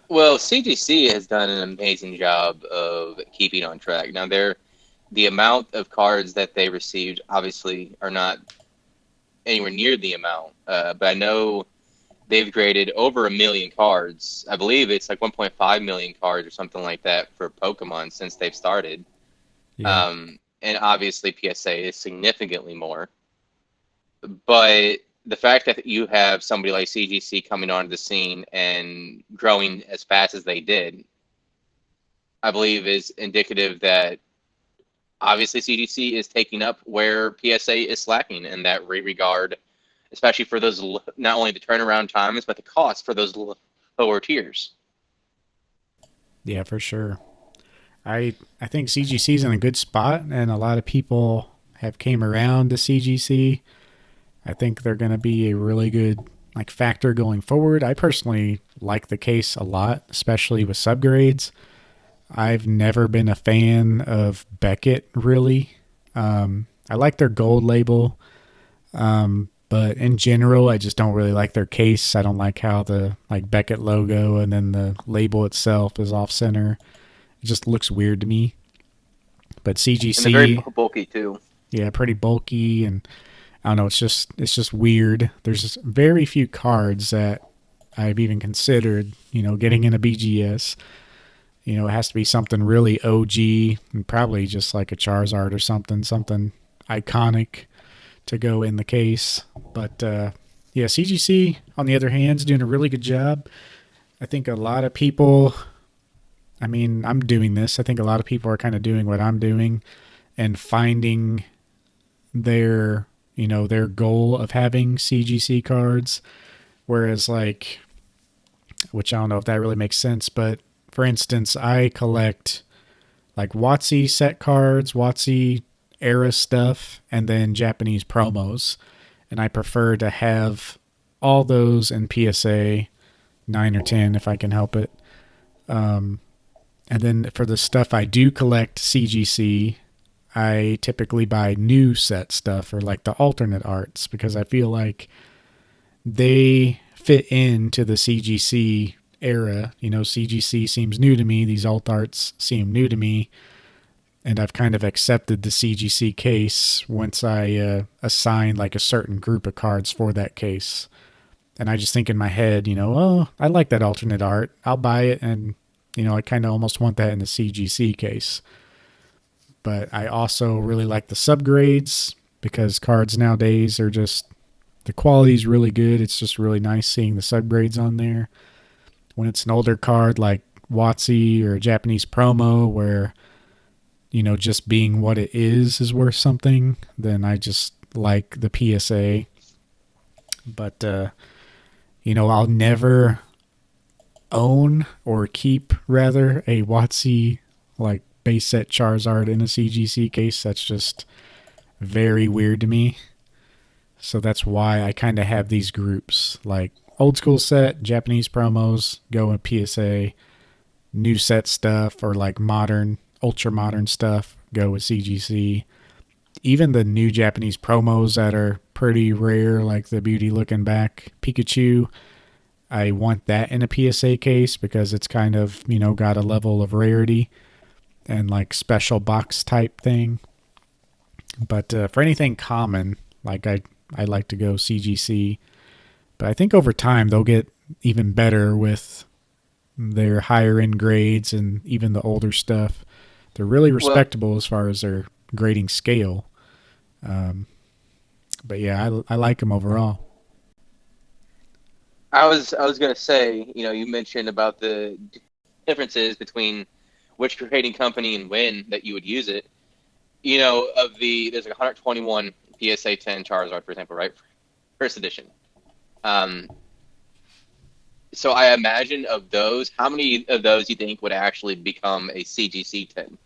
Well, CGC has done an amazing job of keeping on track. Now, the amount of cards that they received obviously are not anywhere near the amount, but I know they've graded over 1 million cards. I believe it's like 1.5 million cards or something like that for Pokemon since they've started. Yeah. And obviously, PSA is significantly more. But the fact that you have somebody like CGC coming onto the scene and growing as fast as they did, I believe is indicative that Obviously, CGC is taking up where PSA is slacking in that regard, especially for those not only the turnaround times but the cost for those lower tiers. Yeah, for sure. I think CGC's in a good spot, and a lot of people have came around to CGC. I think they're going to be a really good like factor going forward. I personally like the case a lot, especially with subgrades. I've never been a fan of Beckett really. I like their gold label, but in general, I just don't really like their case. I don't like how the like Beckett logo and then the label itself is off center. It just looks weird to me. But And they're very CGC, bulky too. yeah, pretty bulky, and I don't know. It's just weird. There's just very few cards that I've even considered, getting in a BGS. It has to be something really OG and probably just like a Charizard or something iconic to go in the case. But yeah, CGC on the other hand is doing a really good job. I think a lot of people. I mean, I'm doing this. I think a lot of people are kind of doing what I'm doing and finding their goal of having CGC cards. Whereas, like, which I don't know if that really makes sense, but for instance, I collect like WotC set cards, WotC era stuff, and then Japanese promos. And I prefer to have all those in PSA 9 or 10 if I can help it. And then for the stuff I do collect CGC, I typically buy new set stuff or like the alternate arts because I feel like they fit into the CGC era. CGC seems new to me. These alt arts seem new to me. And I've kind of accepted the CGC case once I assign like a certain group of cards for that case. And I just think in my head, oh, I like that alternate art. I'll buy it. And, I kind of almost want that in the CGC case. But I also really like the subgrades because cards nowadays are just, the quality is really good. It's just really nice seeing the subgrades on there. When it's an older card like WotC or a Japanese promo where, just being what it is worth something, then I just like the PSA. But, I'll never own or keep rather a WotC like base set Charizard in a CGC case. That's just very weird to me. So that's why I kind of have these groups like old school set, Japanese promos, go in PSA, new set stuff, or like modern, ultra modern stuff, go with CGC. Even the new Japanese promos that are pretty rare, like the beauty looking back Pikachu, I want that in a PSA case because it's kind of, got a level of rarity and like special box type thing. But for anything common, like I like to go CGC. But I think over time they'll get even better with their higher end grades and even the older stuff. They're really Well, respectable as far as their grading scale. But yeah, I like them overall. I was gonna say, you mentioned about the differences between which grading company and when that you would use it. There's like 121 PSA 10 Charizard, for example, right? First edition. Um, so I imagine of those, how many of those do you think would actually become a CGC 10?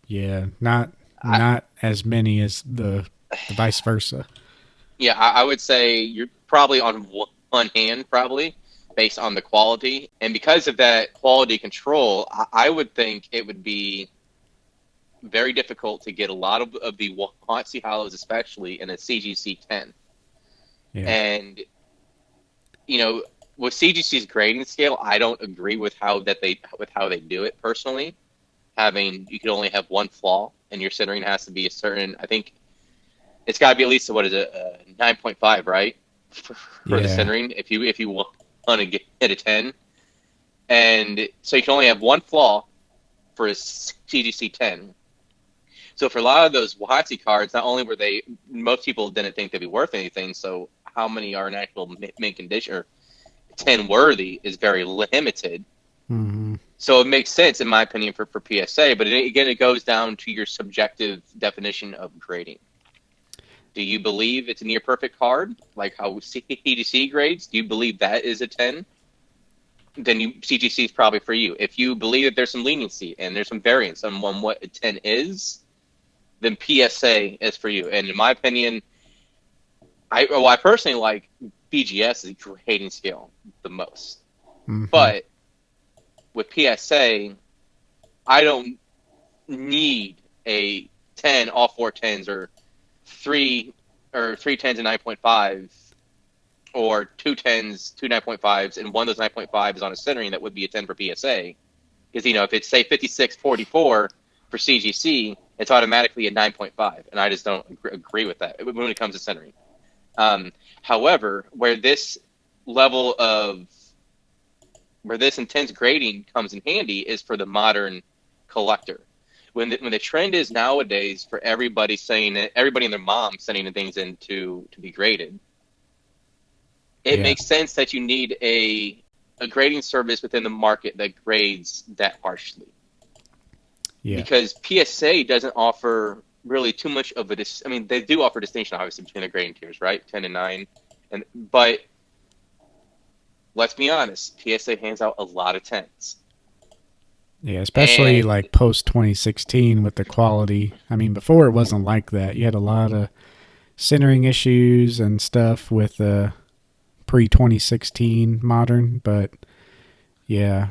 Yeah, not as many as the vice versa. Yeah, I would say you're probably on one hand, probably based on the quality, and because of that quality control, I would think it would be very difficult to get a lot of the Watsy Hollows, especially in a CGC 10. Yeah. And you know, with CGC's grading scale, I don't agree with how they do it personally. Having you can only have one flaw, and your centering has to be a certain. I think it's got to be at least what is it, 9.5, right? For the Yeah. centering, if you want to get a 10, and so you can only have one flaw for a CGC 10. So for a lot of those WotC cards, not only were they, most people didn't think they'd be worth anything. So how many are in actual mint condition or 10 worthy is very limited. Mm-hmm. So it makes sense, in my opinion, for PSA. But again, it goes down to your subjective definition of grading. Do you believe it's a near perfect card, like how CGC grades? Do you believe that is a 10? Then CGC is probably for you. If you believe that there's some leniency and there's some variance on what a 10 is, then PSA is for you. And in my opinion, I personally like BGS's grading scale the most. Hmm. But with PSA, I don't need a 10, all four tens, or three tens and 9.5, or two tens, two 9.5s, and one of those 9.5 is on a centering. That would be a 10 for PSA. Because, if it's, say, 56-44 for CGC, it's automatically a 9.5. And I just don't agree with that when it comes to centering. However, level of where this intense grading comes in handy is for the modern collector. When the trend is nowadays for everybody and their mom sending things in to be graded, it Yeah. makes sense that you need a grading service within the market that grades that harshly. Yeah. Because PSA doesn't offer really too much of I mean, they do offer distinction, obviously, between the grading tiers, right? 10 and 9. But let's be honest, PSA hands out a lot of 10s. Yeah, especially And like post 2016 with the quality. I mean, before it wasn't like that. You had a lot of centering issues and stuff with pre 2016 modern, but yeah,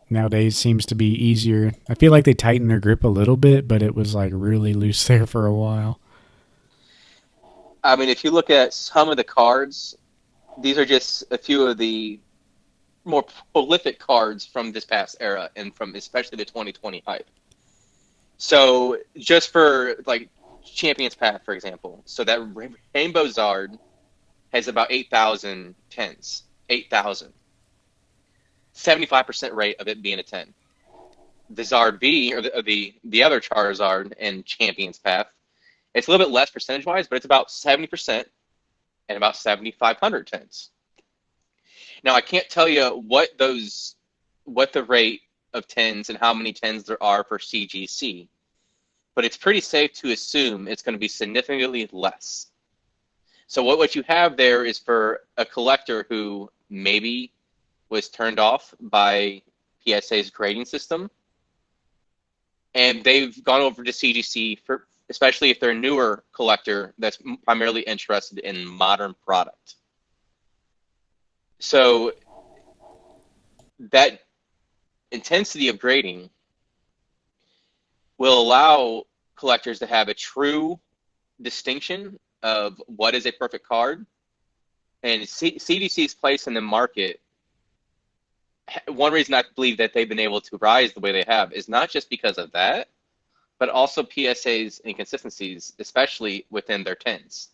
nowadays seems to be easier. I feel like they tightened their grip a little bit, but it was like really loose there for a while. I mean, if you look at some of the cards, these are just a few of the more prolific cards from this past era and from especially the 2020 hype. So just for like Champions Path, for example, so that Rainbow Zard has about 8,000 tens. 8,000. 75% rate of it being a 10. The Zard V, or the other Charizard in Champions Path, it's a little bit less percentage wise, but it's about 70% and about 7,500 tens. Now I can't tell you what the rate of tens and how many tens there are for CGC, but it's pretty safe to assume it's going to be significantly less. So what you have there is for a collector who maybe was turned off by PSA's grading system, and they've gone over to CGC for, especially if they're a newer collector that's primarily interested in modern product. So that intensity of grading will allow collectors to have a true distinction of what is a perfect card. And CDC's place in the market, one reason I believe that they've been able to rise the way they have is not just because of that, but also PSA's inconsistencies, especially within their tens.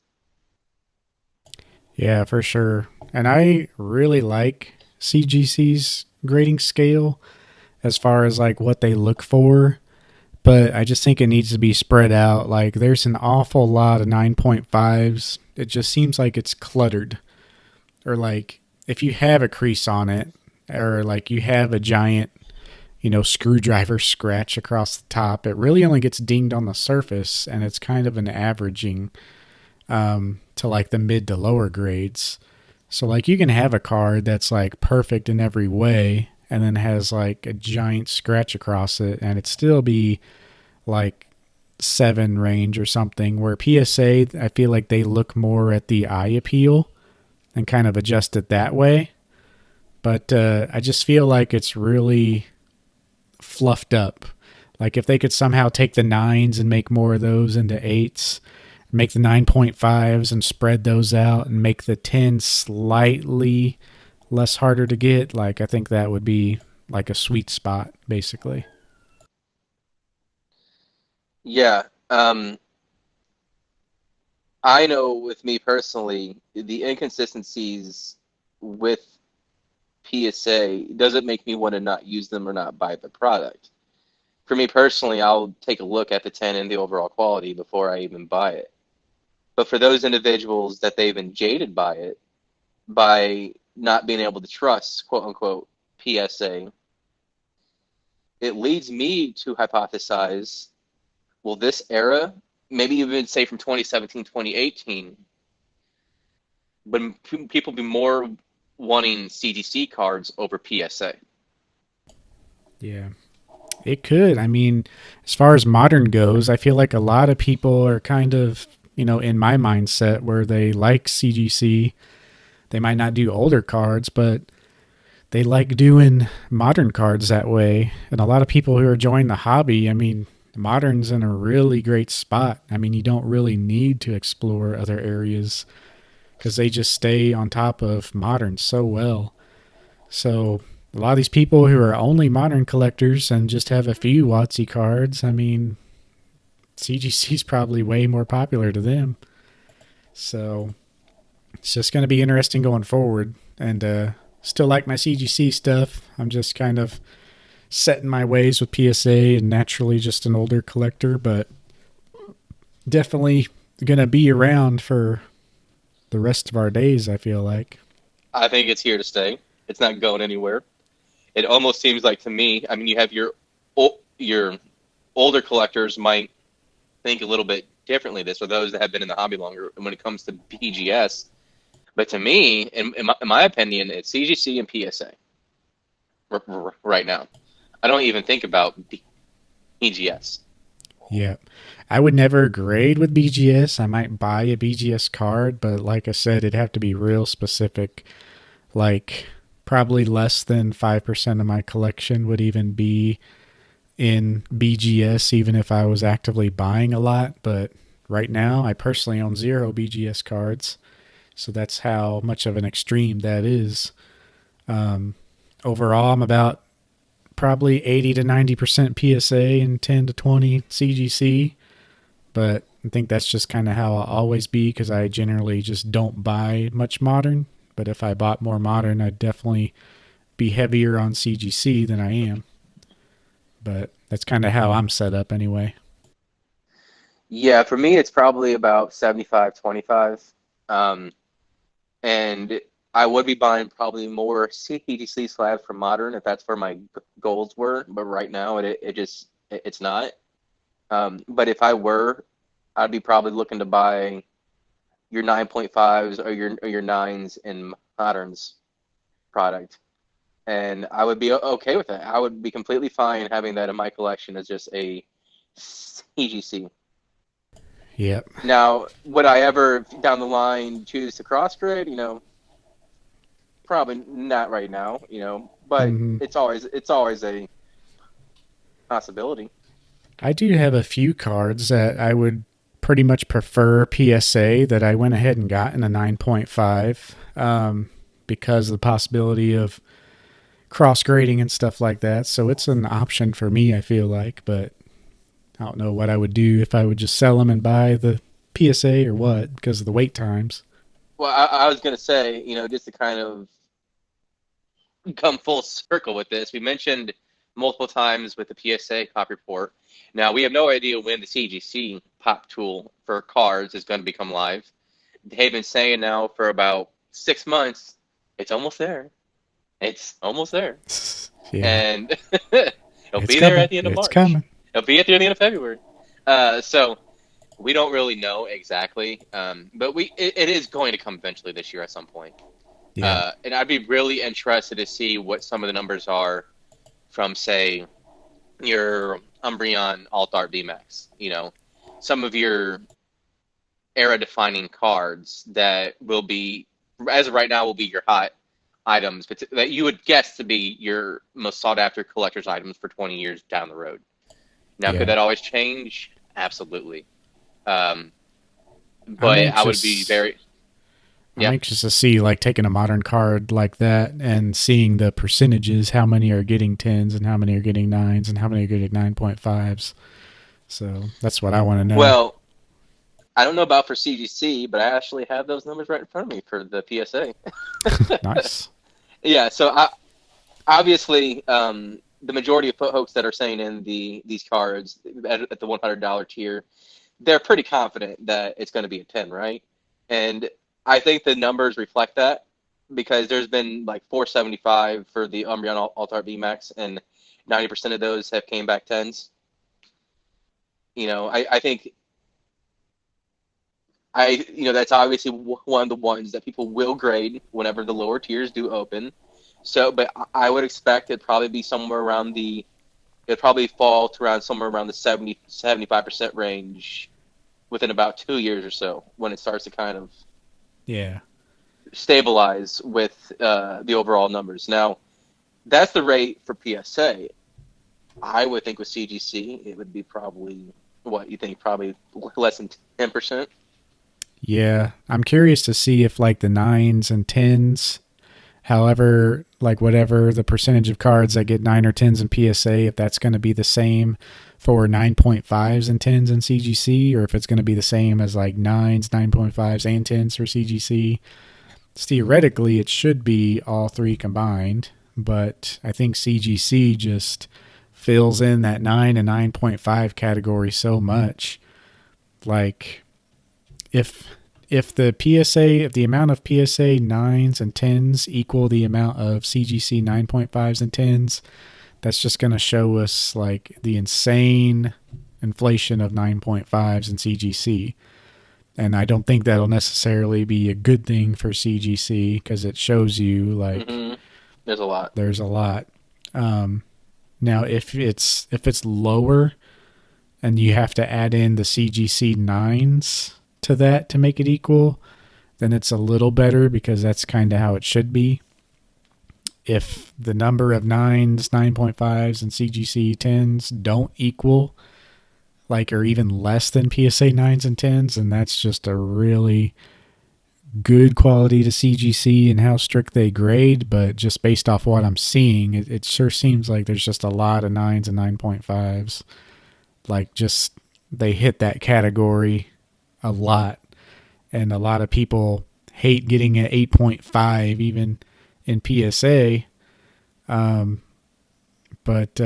Yeah, for sure. And I really like CGC's grading scale as far as like what they look for, but I just think it needs to be spread out. Like there's an awful lot of 9.5s. It just seems like it's cluttered. Or like if you have a crease on it, or like you have a giant, screwdriver scratch across the top, it really only gets dinged on the surface, and it's kind of an averaging to like the mid to lower grades. So like you can have a card that's like perfect in every way and then has like a giant scratch across it and it still be like 7 range or something, where PSA, I feel like they look more at the eye appeal and kind of adjust it that way. But I just feel like it's really fluffed up. Like if they could somehow take the 9s and make more of those into 8s, make the 9.5s and spread those out and make the 10s slightly less harder to get, like I think that would be like a sweet spot basically. Yeah. I know with me personally, the inconsistencies with PSA doesn't make me want to not use them or not buy the product. For me personally, I'll take a look at the 10 and the overall quality before I even buy it. But for those individuals that they've been jaded by it, by not being able to trust, quote unquote, PSA, it leads me to hypothesize, will this era, maybe even say from 2017, 2018, but people be more wanting CGC cards over PSA? Yeah. It could. I mean, as far as modern goes, I feel like a lot of people are kind of, in my mindset where they like CGC. They might not do older cards, but they like doing modern cards that way. And a lot of people who are joining the hobby, I mean, modern's in a really great spot. I mean, you don't really need to explore other areas because they just stay on top of modern so well. So a lot of these people who are only modern collectors and just have a few WotC cards, I mean, CGC is probably way more popular to them. So it's just going to be interesting going forward. And still like my CGC stuff. I'm just kind of set in my ways with PSA and naturally just an older collector, but definitely going to be around for the rest of our days, I feel like. I think it's here to stay. It's not going anywhere. It almost seems like to me, I mean, you have your older collectors might think a little bit differently this, or those that have been in the hobby longer when it comes to BGS. But to me, in my opinion, it's CGC and PSA right now. I don't even think about BGS. Yeah. I would never grade with BGS. I might buy a BGS card, but like I said, it'd have to be real specific. Like, probably less than 5% of my collection would even be in BGS, even if I was actively buying a lot. But right now, I personally own 0 BGS cards. So that's how much of an extreme that is. Overall, I'm about probably 80 to 90% PSA and 10 to 20 CGC. But I think that's just kind of how I'll always be because I generally just don't buy much modern. But if I bought more modern, I'd definitely be heavier on CGC than I am. But that's kind of how I'm set up anyway. Yeah, for me, it's probably about 75-25. Um, and I would be buying probably more CPDC slabs for modern if that's where my goals were. But right now, it's not. But if I were, I'd be probably looking to buy your 9.5s or your nines in moderns product, and I would be okay with that. I would be completely fine having that in my collection as just a CGC. Yep. Now, would I ever down the line choose to cross grade? Probably not right now. But Mm-hmm. it's always a possibility. I do have a few cards that I would pretty much prefer PSA that I went ahead and got in a 9.5 because of the possibility of cross grading and stuff like that. So it's an option for me, I feel like, but I don't know what I would do if I would just sell them and buy the PSA or what because of the wait times. Well, I was gonna say, just to kind of come full circle with this. We mentioned multiple times with the PSA pop report. Now, we have no idea when the CGC pop tool for cards is going to become live. They've been saying now for about 6 months, it's almost there. It's almost there. Yeah, And it'll it's be there coming. at the end of It's March. coming. It'll be at the end of February. So we don't really know exactly, but it is going to come eventually this year at some point. Yeah. And I'd be really interested to see what some of the numbers are from, say, your Umbreon Alt Art VMAX. Some of your era-defining cards that will be, as of right now, will be your hot items, but that you would guess to be your most sought-after collector's items for 20 years down the road. Now, could Yeah. that always change? Absolutely. Um, I'm but I would be anxious. very, I'm yeah. anxious to see like taking a modern card like that and seeing the percentages, how many are getting tens and how many are getting nines and how many are getting 9.5s. So that's what I want to know. Well, I don't know about for CGC, but I actually have those numbers right in front of me for the PSA. Nice. Yeah, so obviously, the majority of folks that are saying in these cards at the $100 tier, they're pretty confident that it's going to be a 10, right? And I think the numbers reflect that because there's been like 475 for the Umbreon Alt Art VMAX, and 90% of those have came back tens. I think that's obviously one of the ones that people will grade whenever the lower tiers do open. So, but I would expect it'd probably be somewhere around it'd probably fall to around somewhere around the 75% range within about 2 years or so when it starts to kind of Yeah. stabilize with the overall numbers. Now, that's the rate for PSA. I would think with CGC, it would be probably what you think, probably less than 10%. Yeah. I'm curious to see if like the nines and tens, however, like whatever the percentage of cards that get nine or tens in PSA, if that's going to be the same for 9.5s and 10s in CGC, or if it's going to be the same as like nines, 9.5s, and 10s for CGC. Theoretically, it should be all three combined, but I think CGC just fills in that 9 and 9.5 category so much. Like, if if the amount of PSA 9s and 10s equal the amount of CGC 9.5s and 10s, that's just going to show us like the insane inflation of 9.5s and CGC. And I don't think that'll necessarily be a good thing for CGC because it shows you like There's a lot. There's a lot. Now, if it's lower, and you have to add in the CGC nines to that to make it equal, then it's a little better because that's kind of how it should be. If the number of nines, 9.5s, and CGC 10s don't equal, like, or even less than PSA 9s and 10s, and that's just a really good quality to CGC and how strict they grade. But just based off what I'm seeing, it sure seems like there's just a lot of 9s and 9.5s. Like, just they hit that category a lot. And a lot of people hate getting an 8.5 even in PSA. But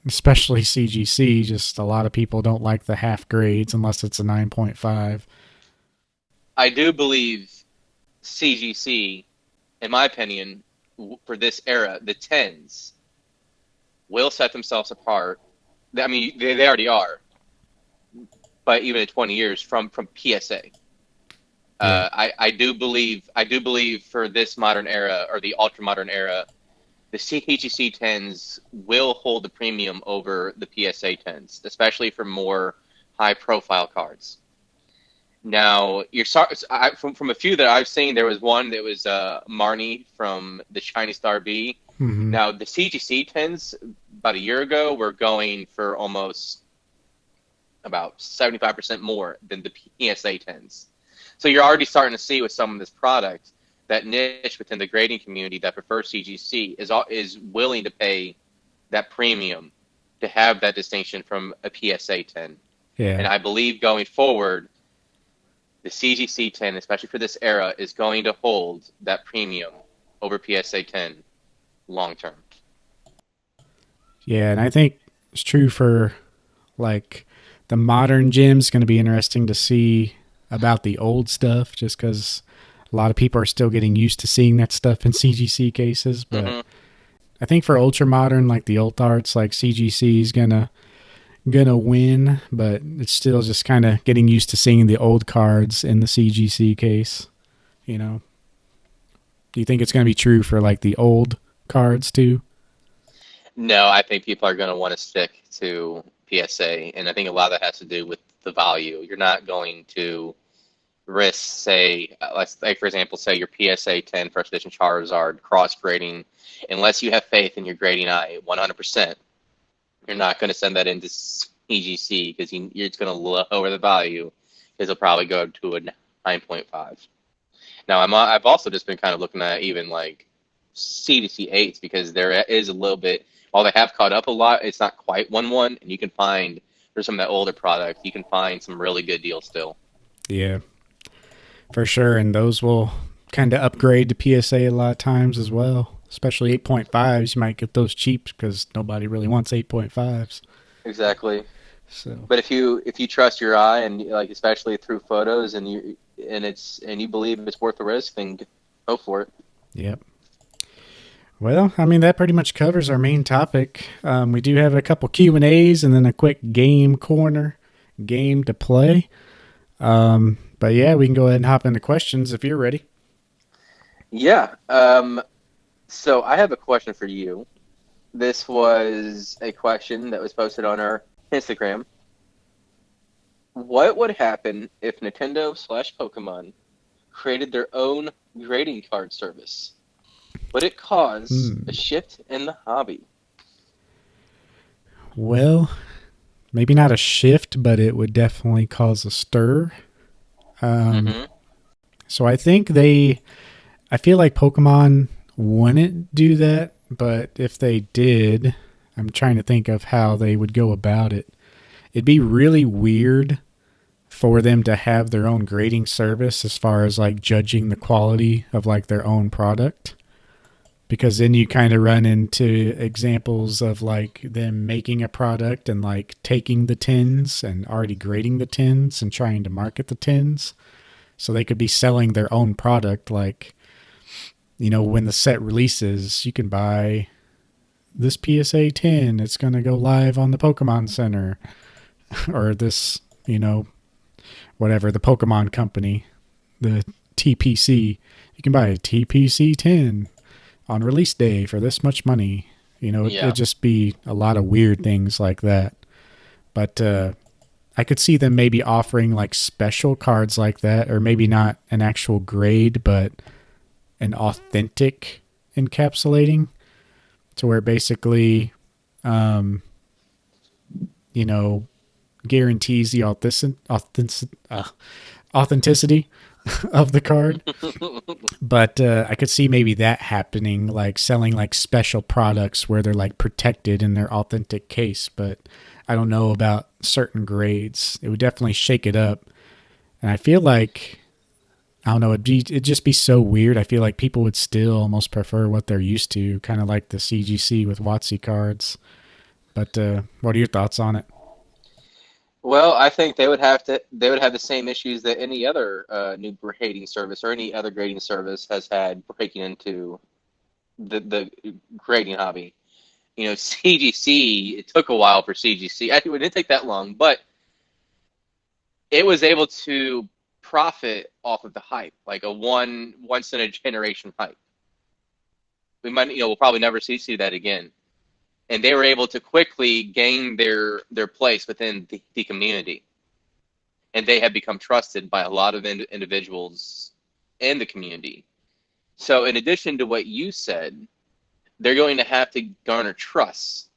especially CGC, just a lot of people don't like the half grades unless it's a 9.5. I do believe CGC, in my opinion, for this era, the tens will set themselves apart. I mean, they already are, but even in 20 years from PSA. Yeah. I do believe for this modern era or the ultra modern era, the CGC 10s will hold the premium over the PSA 10s, especially for more high profile cards. Now, from a few that I've seen, there was one that was Marnie from the Shiny Star B. Mm-hmm. Now, the CGC 10s about a year ago were going for almost about 75% more than the PSA 10s. So you're already starting to see with some of this product that niche within the grading community that prefers CGC is willing to pay that premium to have that distinction from a PSA 10. Yeah. And I believe going forward, the CGC 10, especially for this era, is going to hold that premium over PSA 10 long term. Yeah, and I think it's true for like the modern gyms. It's going to be interesting to see about the old stuff just because a lot of people are still getting used to seeing that stuff in CGC cases. But I think for ultra modern, like the alt arts, like CGC is gonna win, but it's still just kind of getting used to seeing the old cards in the CGC case. Do you think it's going to be true for like the old cards too? No, I think people are going to want to stick to PSA, and I think a lot of that has to do with the value. You're not going to risk, say, let's like for example, say your PSA 10 first edition Charizard cross grading, unless you have faith in your grading eye 100%. You're not going to send that into EGC because it's going to lower the value because it'll probably go to a 9.5. Now, I've also just been kind of looking at even like CDC 8s because there is a little bit, while they have caught up a lot, it's not quite 1-1, and you can find, for some of that older product, you can find some really good deals still. Yeah, for sure. And those will kind of upgrade to PSA a lot of times as well. Especially 8.5s, you might get those cheap because nobody really wants 8.5s. Exactly. So, but if you trust your eye and like especially through photos and you believe it's worth the risk, then go for it. Yep. Well, I mean that pretty much covers our main topic. We do have a couple Q&As and then a quick game corner, game to play. But yeah, we can go ahead and hop into questions if you're ready. Yeah. So I have a question for you. This was a question that was posted on our Instagram. What would happen if Nintendo slash Pokemon created their own grading card service? Would it cause a Hmm. shift in the hobby? Well, maybe not a shift, but it would definitely cause a stir. Um, Mm-hmm. so I feel like Pokemon wouldn't do that, but if they did, I'm trying to think of how they would go about it. It'd be really weird for them to have their own grading service as far as like judging the quality of like their own product, because then you kind of run into examples of like them making a product and like taking the tins and already grading the tins and trying to market the tins, so they could be selling their own product. Like, when the set releases, you can buy this PSA 10, it's going to go live on the Pokemon Center, or this, whatever, the Pokemon company, the TPC. You can buy a TPC 10 on release day for this much money. It'd Yeah. just be a lot of weird things like that. But I could see them maybe offering like special cards like that, or maybe not an actual grade, but an authentic encapsulating, to where basically, um, you know, guarantees the authenticity of the card. But I could see maybe that happening, like selling like special products where they're like protected in their authentic case. But I don't know about certain grades. It would definitely shake it up. And I feel like, I don't know, it'd just be so weird. I feel like people would still almost prefer what they're used to, kind of like the CGC with WotC cards. But what are your thoughts on it? Well, I think they would have the same issues that any other new grading service or any other grading service has had breaking into the grading hobby. CGC, it took a while for CGC. Actually, it didn't take that long, but it was able to profit off of the hype, like a once in a generation hype. We'll probably never see that again. And they were able to quickly gain their place within the community, and they have become trusted by a lot of individuals in the community. So, in addition to what you said, they're going to have to garner trust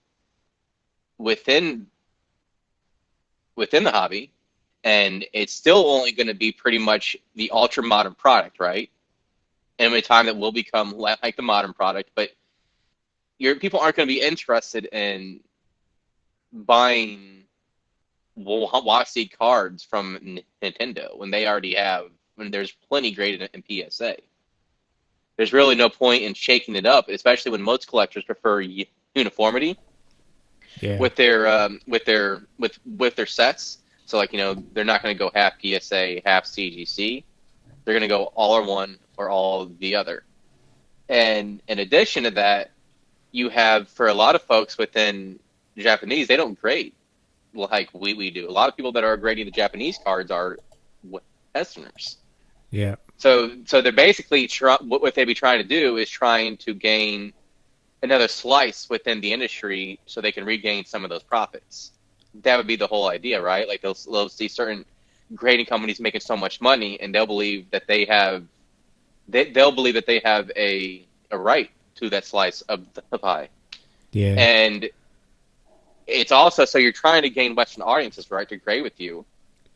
within the hobby, and it's still only going to be pretty much the ultra modern product, right? And in time that will become like the modern product, but your people aren't going to be interested in buying WotC cards from Nintendo when they already have when there's plenty graded in PSA. There's really no point in shaking it up, especially when most collectors prefer uniformity Yeah. with their sets. So they're not going to go half PSA, half CGC. They're going to go all or one or all the other. And in addition to that, you have for a lot of folks within Japanese, they don't grade like we do. A lot of people that are grading the Japanese cards are Westerners. Yeah. So they're basically what they'd be trying to do is trying to gain another slice within the industry so they can regain some of those profits. That would be the whole idea, right? Like they'll see certain grading companies making so much money, and they'll believe that they'll believe that they have a right to that slice of the pie. Yeah. And it's also so you're trying to gain Western audiences, right, to grade with you.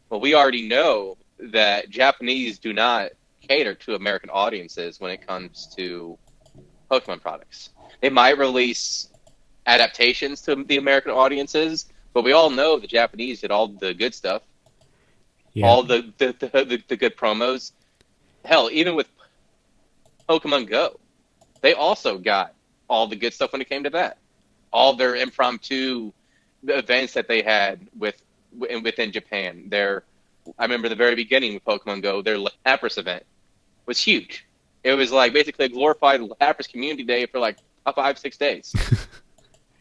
Well, we already know that Japanese do not cater to American audiences when it comes to Pokemon products. They might release adaptations to the American audiences, but we all know the Japanese did all the good stuff, Yeah. all the good promos. Hell, even with Pokemon Go, they also got all the good stuff when it came to that. All their impromptu events that they had within Japan. I remember the very beginning with Pokemon Go, their Lapras event was huge. It was like basically a glorified Lapras community day for like 5 6 days.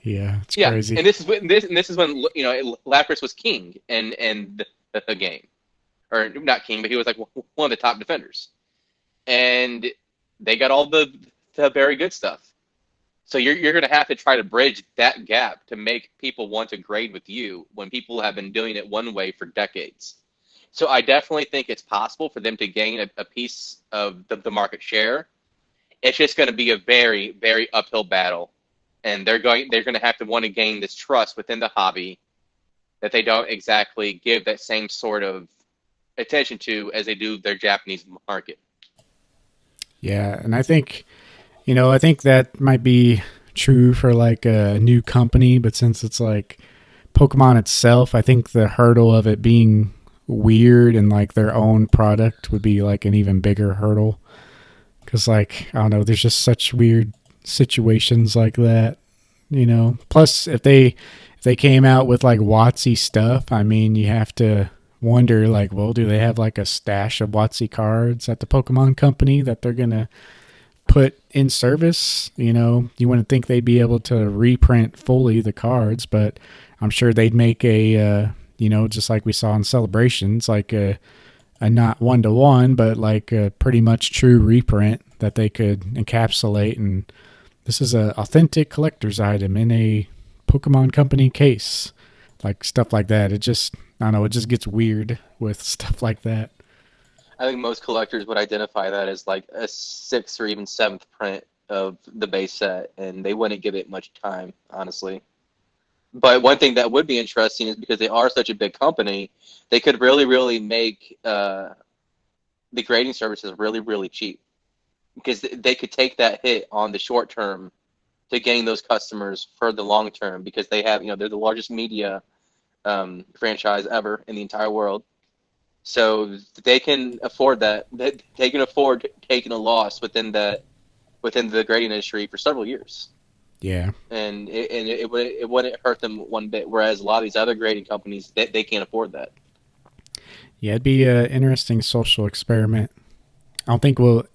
Yeah, it's Yeah, crazy. and this is when Lapras was king and the game, or not king, but he was like one of the top defenders, and they got all the very good stuff. So you're going to have to try to bridge that gap to make people want to grade with you when people have been doing it one way for decades. So I definitely think it's possible for them to gain a piece of the market share. It's just going to be a very very uphill battle, and they're going to have to want to gain this trust within the hobby that they don't exactly give that same sort of attention to as they do their Japanese market. Yeah, and I think that might be true for like a new company, but since it's like Pokemon itself, I think the hurdle of it being weird and like their own product would be like an even bigger hurdle. Because, like, I don't know, there's just such weird situations like that, you know. Plus, if they came out with like WotC stuff, I mean, you have to wonder, like, well, do they have like a stash of WotC cards at the Pokemon Company that they're gonna put in service? You know, you wouldn't think they'd be able to reprint fully the cards, but I'm sure they'd make just like we saw in Celebrations, like a not one to one, but like a pretty much true reprint that they could encapsulate. And this is a authentic collector's item in a Pokemon Company case, like stuff like that. It just, I don't know, it just gets weird with stuff like that. I think most collectors would identify that as like a sixth or even seventh print of the base set, and they wouldn't give it much time, honestly. But one thing that would be interesting is because they are such a big company, they could really, really make the grading services really, really cheap because they could take that hit on the short term to gain those customers for the long term because they have, they're the largest media franchise ever in the entire world. So they can afford that. They can afford taking a loss within the grading industry for several years, Yeah. and it wouldn't hurt them one bit. Whereas a lot of these other grading companies, they can't afford that. Yeah, it'd be an interesting social experiment. I don't think we'll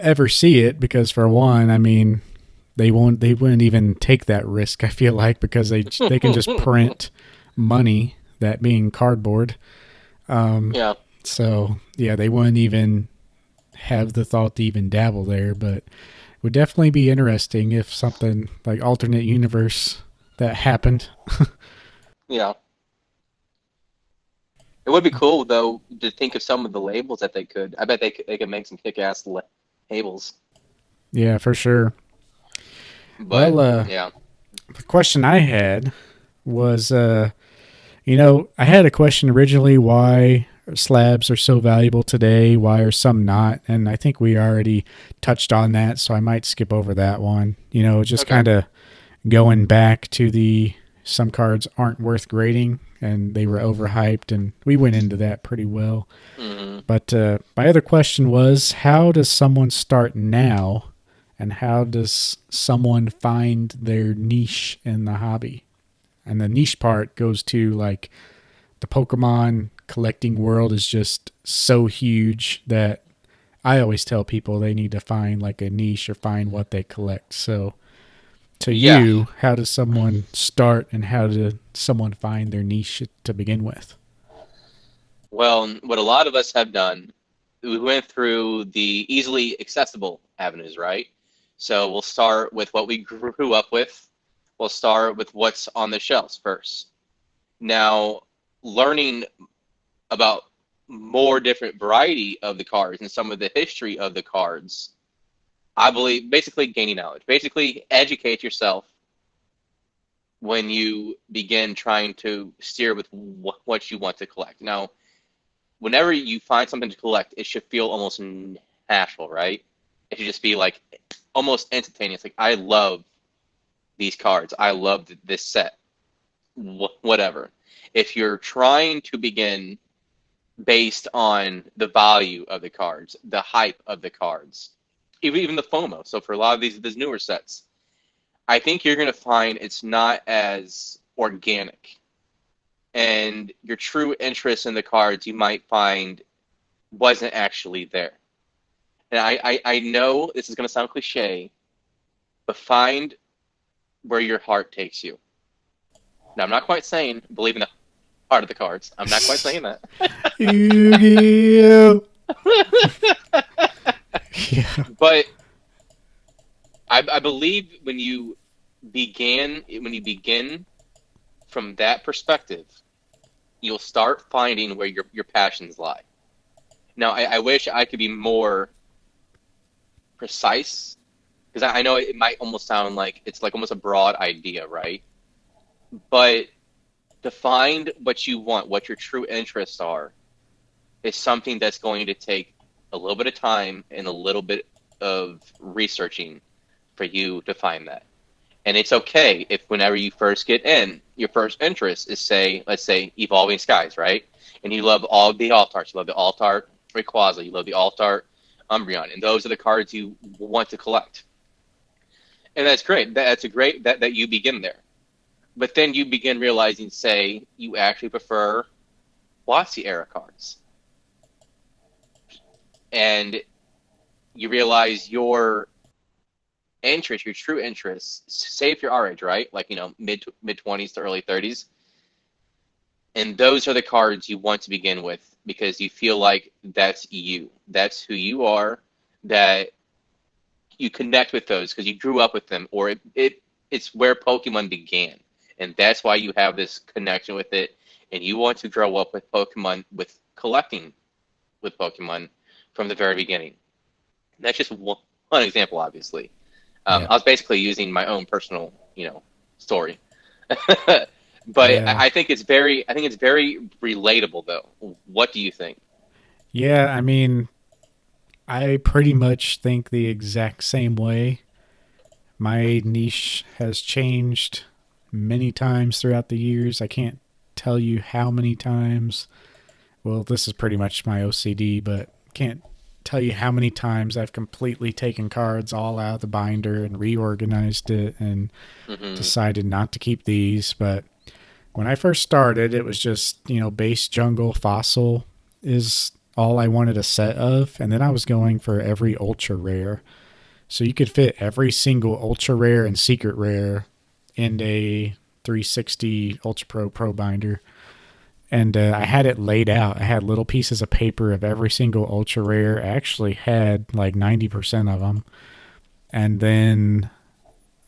ever see it because for one, I mean, they wouldn't even take that risk, I feel like, because they can just print money, that being cardboard. Yeah, So yeah, they wouldn't even have the thought to even dabble there, but it would definitely be interesting if something like alternate universe that happened. yeah. It would be cool though to think of some of the labels that they could. I bet they could make some kick-ass labels. Yeah, for sure. But Well, yeah, the question I had was, I had a question originally: why slabs are so valuable today? Why are some not? And I think we already touched on that, so I might skip over that one. Just okay. kind of going back to the some cards aren't worth grading and they were overhyped, and we went into that pretty well. Hmm. But my other question was, how does someone start now, and how does someone find their niche in the hobby? And the niche part goes to like the Pokemon collecting world is just so huge that I always tell people they need to find like a niche or find what they collect. So, to Yeah. you, how does someone start and how does someone find their niche to begin with? Well, what a lot of us have done, we went through the easily accessible avenues, right? So we'll start with what we grew up with. We'll start with what's on the shelves first. Now, learning about more different variety of the cards and some of the history of the cards, I believe basically gaining knowledge. Basically educate yourself when you begin trying to steer with what you want to collect. Now, whenever you find something to collect, it should feel almost natural, right? It should just be like almost instantaneous. Like, I love these cards. I love this set. Whatever. If you're trying to begin based on the value of the cards, the hype of the cards, even the FOMO. So for a lot of these newer sets, I think you're going to find it's not as organic. And your true interest in the cards you might find wasn't actually there. And I know this is going to sound cliche, but find where your heart takes you. Now, I'm not quite saying believe in the heart of the cards. I'm not quite saying that. Yu-Gi-Oh! Yeah. But I believe when you begin from that perspective, you'll start finding where your passions lie. Now, I wish I could be more precise because I know it might almost sound like it's like almost a broad idea, right? But to find what you want, what your true interests are, is something that's going to take a little bit of time and a little bit of researching for you to find that. And it's okay if whenever you first get in, your first interest is say, let's say, Evolving Skies, right? And you love all the Altarts. You love the Altart Rayquaza. You love the Altart Umbreon. And those are the cards you want to collect. And that's great. That's a great that you begin there. But then you begin realizing, say, you actually prefer Watsy era cards. And you realize your interest, your true interests, say if you're our age, right? Like, mid 20s to early 30s. And those are the cards you want to begin with because you feel like that's you. That's who you are, that you connect with those because you grew up with them, or it's where Pokemon began. And that's why you have this connection with it. And you want to grow up with Pokemon, with collecting with Pokemon from the very beginning. And that's just one example, obviously. Yeah. I was basically using my own personal, story. But Yeah. I think it's very relatable, though. What do you think? Yeah. I mean, I pretty much think the exact same way. My niche has changed many times throughout the years. I can't tell you how many times. Well, this is pretty much my OCD, but can't tell you how many times I've completely taken cards all out of the binder and reorganized it and Hmm. decided not to keep these. But when I first started, it was just, base jungle fossil is all I wanted a set of. And then I was going for every ultra rare. So you could fit every single ultra rare and secret rare in a 360 Ultra Pro binder. And I had it laid out. I had little pieces of paper of every single ultra rare. I actually had like 90% of them. And then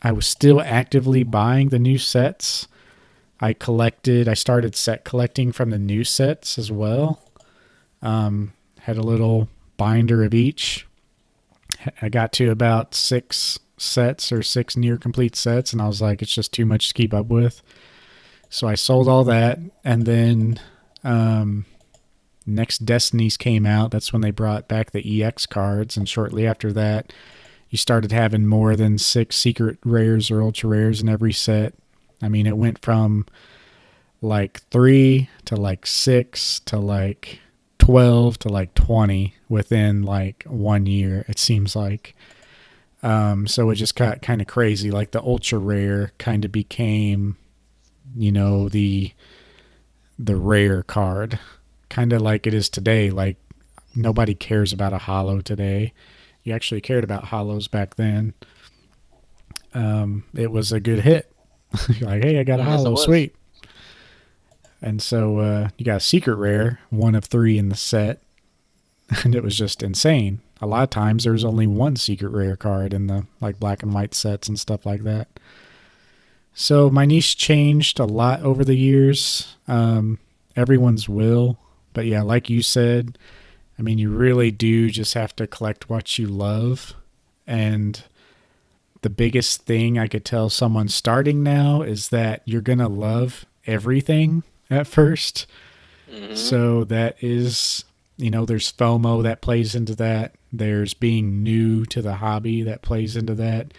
I was still actively buying the new sets. I started set collecting from the new sets as well. Had a little binder of each. I got to about 6 sets or 6 near complete sets, and I was like, it's just too much to keep up with. So I sold all that, and then next Destinies came out. That's when they brought back the EX cards, and shortly after that, you started having more than 6 secret rares or ultra rares in every set. I mean, it went from like 3 to like 6 to like 12 to like 20 within like 1 year, it seems like. So it just got kind of crazy. Like the ultra rare kind of became, the rare card, kind of like it is today. Like nobody cares about a holo today. You actually cared about holos back then. It was a good hit. You're like, hey, I got a Yes, it holo, was. sweet. And so you got a secret rare, one of 3 in the set, and it was just insane. A lot of times there was only one secret rare card in the like black and white sets and stuff like that. So my niche changed a lot over the years. Everyone's will, but yeah, like you said, I mean, you really do just have to collect what you love. And the biggest thing I could tell someone starting now is that you're gonna love everything at first. Hmm. So that is, there's FOMO that plays into that. There's being new to the hobby that plays into that.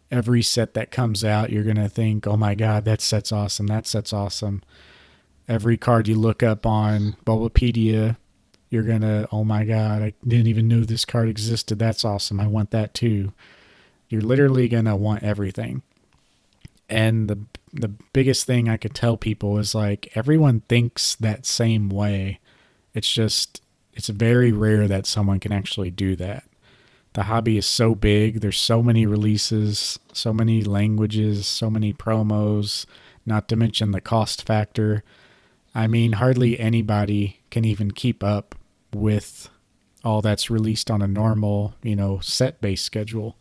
Every set that comes out, you're going to think, oh my God, that set's awesome. That set's awesome. Every card you look up on Bulbapedia, you're going to, oh my God, I didn't even know this card existed. That's awesome. I want that too. You're literally going to want everything. And the biggest thing I could tell people is like everyone thinks that same way. It's just it's very rare that someone can actually do that. The hobby is so big. There's so many releases, so many languages, so many promos, not to mention the cost factor. I mean, hardly anybody can even keep up with all that's released on a normal, set based schedule.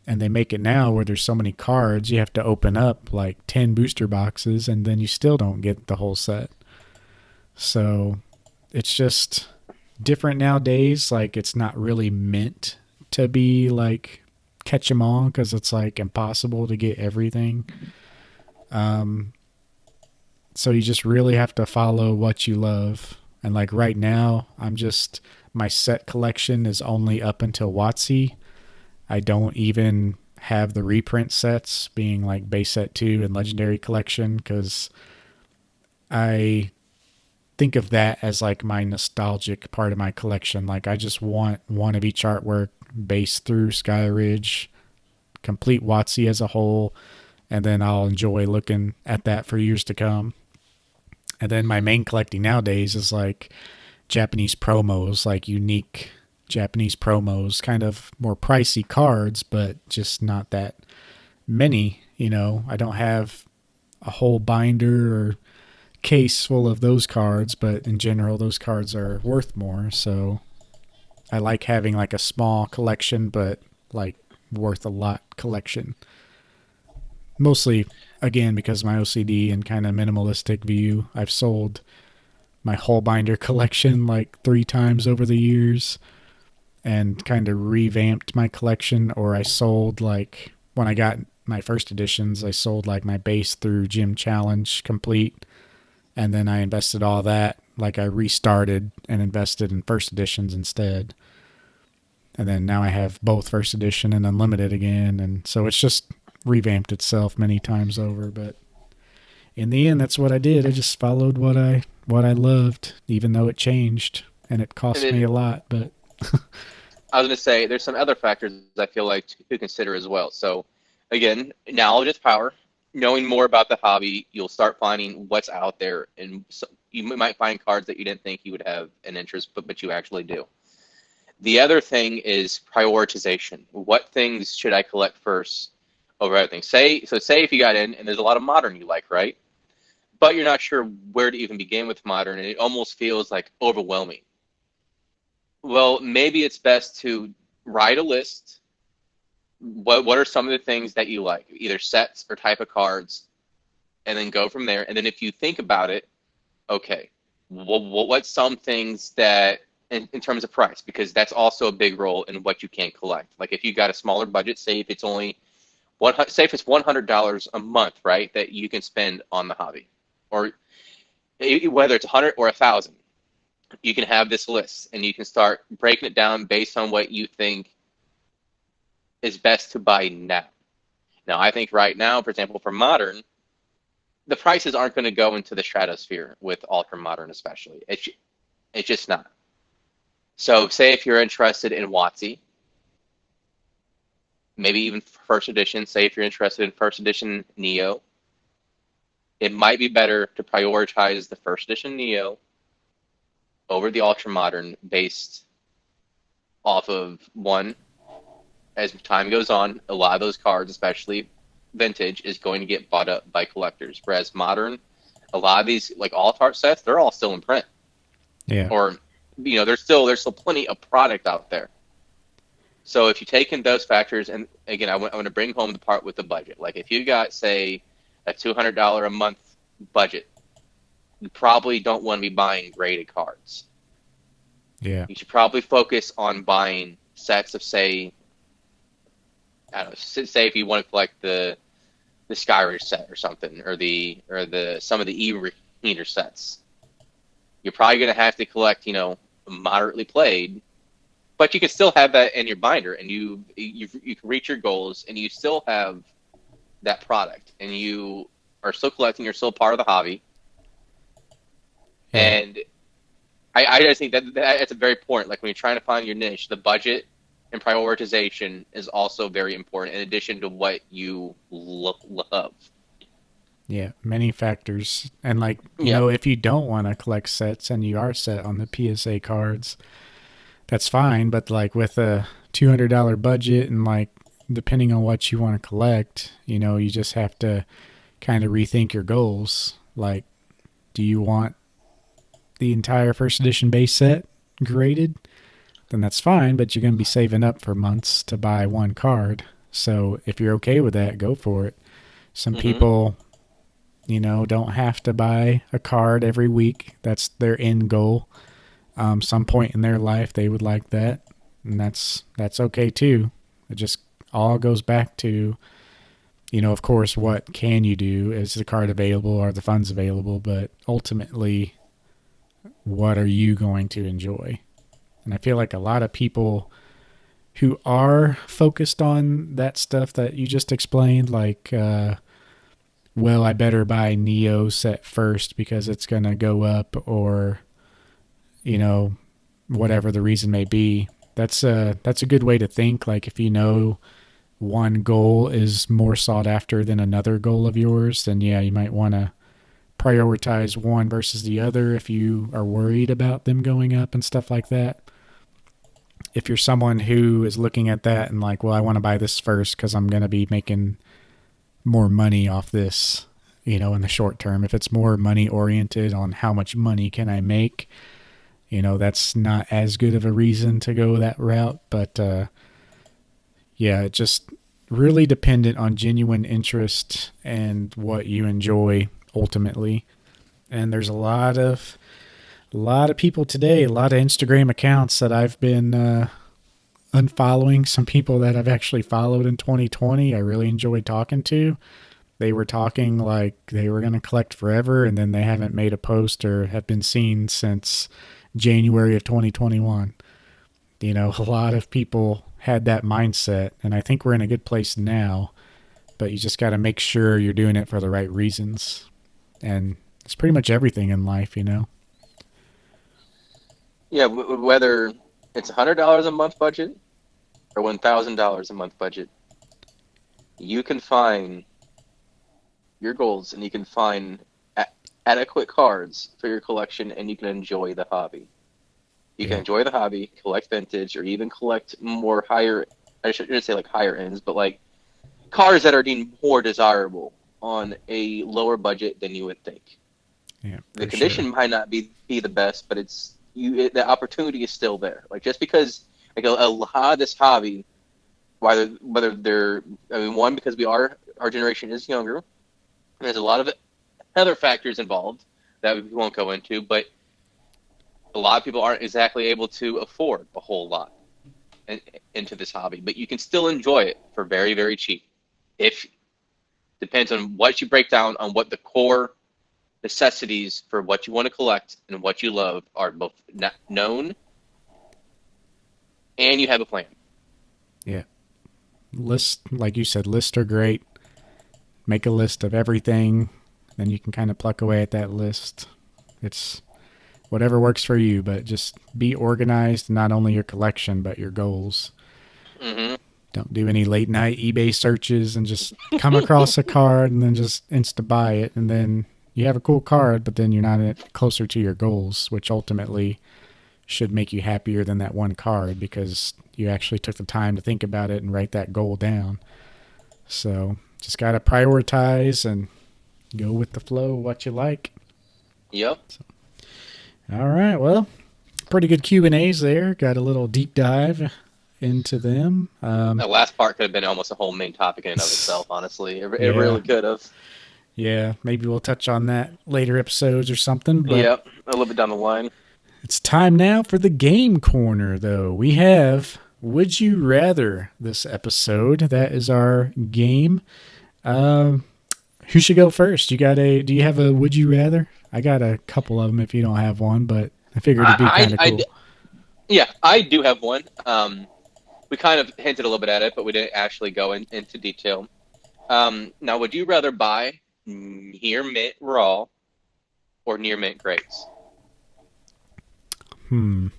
And they make it now where there's so many cards, you have to open up like 10 booster boxes and then you still don't get the whole set. So it's just different nowadays. Like, it's not really meant to be like catch 'em all because it's like impossible to get everything. Um, so you just really have to follow what you love. And like right now, my set collection is only up until WotC. I don't even have the reprint sets, being like base set 2 and legendary collection, because I think of that as like my nostalgic part of my collection. Like, I just want one of each artwork, base through Skyridge, complete WotC as a whole, and then I'll enjoy looking at that for years to come. And then my main collecting nowadays is like Japanese promos, like unique Japanese promos, kind of more pricey cards, but just not that many. I don't have a whole binder or case full of those cards, but in general, those cards are worth more. So I like having like a small collection, but like worth a lot collection. Mostly, again, because of my OCD and kind of minimalistic view. I've sold my whole binder collection like 3 times over the years and kind of revamped my collection. Or I sold, like, when I got my first editions, I sold like my base through Gym Challenge complete, and then I invested all that. Like, I restarted and invested in first editions instead. And then now I have both first edition and unlimited again, and so it's just revamped itself many times over. But in the end, that's what I did. I just followed what I loved, even though it changed and it And cost me then a lot. But I was going to say there's some other factors I feel like to consider as well. So again, knowledge is power. Knowing more about the hobby, you'll start finding what's out there, and so you might find cards that you didn't think you would have an interest, but you actually do. The other thing is prioritization. What things should I collect first over other things? Say if you got in and there's a lot of modern you like, right? But you're not sure where to even begin with modern, and it almost feels like overwhelming. Well, maybe it's best to write a list. What are some of the things that you like, either sets or type of cards, and then go from there. And then if you think about it, okay, what's some things that in terms of price, because that's also a big role in what you can collect. Like, if you got a smaller budget, say if it's only say if it's $100 a month, right, that you can spend on the hobby, or whether it's 100 or 1,000, you can have this list and you can start breaking it down based on what you think is best to buy now. Now, I think right now, for example, for modern, the prices aren't going to go into the stratosphere with ultra modern, especially. It's just not. So, say if you're interested in WotC, maybe even first edition. Say if you're interested in first edition Neo, it might be better to prioritize the first edition Neo over the ultra modern, based off of, one, as time goes on, a lot of those cards, especially vintage, is going to get bought up by collectors. Whereas modern, a lot of these, like alt art sets, they're all still in print. yeah, Or, there's still plenty of product out there. So if you take in those factors, and again, I want to bring home the part with the budget. Like, if you got, say, a $200 a month budget, you probably don't want to be buying graded cards. yeah, You should probably focus on buying sets of, say, I don't know, say if you want to collect the Skyridge set or something, or the some of the E-reader sets. You're probably going to have to collect, moderately played, but you can still have that in your binder, and you can reach your goals, and you still have that product, and you are still collecting. You're still part of the hobby, yeah. and I just think that's a very important. Like, when you're trying to find your niche, the budget and prioritization is also very important, in addition to what you love. Yeah, many factors. And like, Yep. if you don't want to collect sets and you are set on the PSA cards, that's fine. But like with a $200 budget and like depending on what you want to collect, you just have to kind of rethink your goals. Like, do you want the entire first edition base set graded? Then that's fine, but you're going to be saving up for months to buy one card. So if you're okay with that, go for it. Some people, don't have to buy a card every week. That's their end goal. Some point in their life, they would like that, and that's okay too. It just all goes back to, of course, what can you do? Is the card available? Are the funds available? But ultimately, what are you going to enjoy? And I feel like a lot of people who are focused on that stuff that you just explained, like, well, I better buy Neo set first because it's going to go up, or, whatever the reason may be. That's a good way to think. Like, if one goal is more sought after than another goal of yours, then yeah, you might want to prioritize one versus the other if you are worried about them going up and stuff like that. If you're someone who is looking at that and like, well, I want to buy this first because I'm going to be making more money off this, in the short term. If it's more money oriented on how much money can I make, that's not as good of a reason to go that route. But yeah, it just really dependent on genuine interest and what you enjoy ultimately. And there's a lot of people today, a lot of Instagram accounts that I've been unfollowing. Some people that I've actually followed in 2020, I really enjoyed talking to. They were talking like they were going to collect forever, and then they haven't made a post or have been seen since January of 2021. A lot of people had that mindset, and I think we're in a good place now, but you just got to make sure you're doing it for the right reasons. And it's pretty much everything in life, Yeah, whether it's $100 a month budget or $1,000 a month budget, you can find your goals and you can find adequate cards for your collection, and you can enjoy the hobby. You can enjoy the hobby, collect vintage, or even collect more higher, I shouldn't say like higher ends, but like cards that are deemed more desirable on a lower budget than you would think. Yeah, the condition might not be the best, but the opportunity is still there. Like, just because like a lot of this hobby, whether they're, one, because our generation is younger, and there's a lot of other factors involved that we won't go into, but a lot of people aren't exactly able to afford a whole lot into this hobby, but you can still enjoy it for very, very cheap. If depends on what you break down on what the core necessities for what you want to collect and what you love are both known, and you have a plan. Yeah. Like you said, lists are great. Make a list of everything, then you can kind of pluck away at that list. It's whatever works for you, but just be organized, not only your collection, but your goals. Mm-hmm. Don't do any late night eBay searches and just come across a card and then just insta buy it. And then you have a cool card, but then you're not closer to your goals, which ultimately should make you happier than that one card because you actually took the time to think about it and write that goal down. So just got to prioritize and go with the flow, what you like. Yep. So, all right. Well, pretty good Q&As there. Got a little deep dive into them. The last part could have been almost a whole main topic in and of itself, honestly. It really could have. Yeah, maybe we'll touch on that later episodes or something. But yep, a little bit down the line. It's time now for the game corner, though. We have Would You Rather this episode. That is our game. Who should go first? Do you have a Would You Rather? I got a couple of them if you don't have one, but I figured it'd be kind of cool. Yeah, I do have one. We kind of hinted a little bit at it, but we didn't actually go into detail. Now, would you rather buy near mint raw or near mint grapes? Because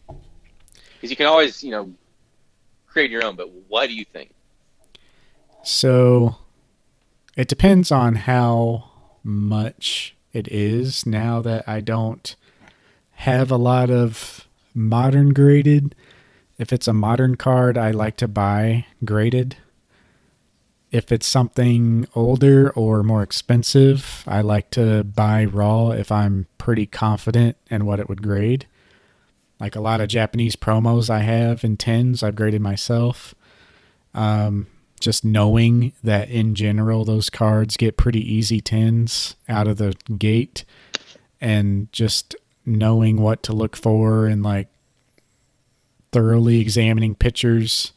you can always, create your own, but what do you think? So it depends on how much it is. Now that I don't have a lot of modern graded If it's a modern card, I like to buy graded. If it's something older or more expensive, I like to buy raw if I'm pretty confident in what it would grade. Like a lot of Japanese promos I have in tens, I've graded myself. Just knowing that in general those cards get pretty easy tens out of the gate, and just knowing what to look for and like thoroughly examining pictures.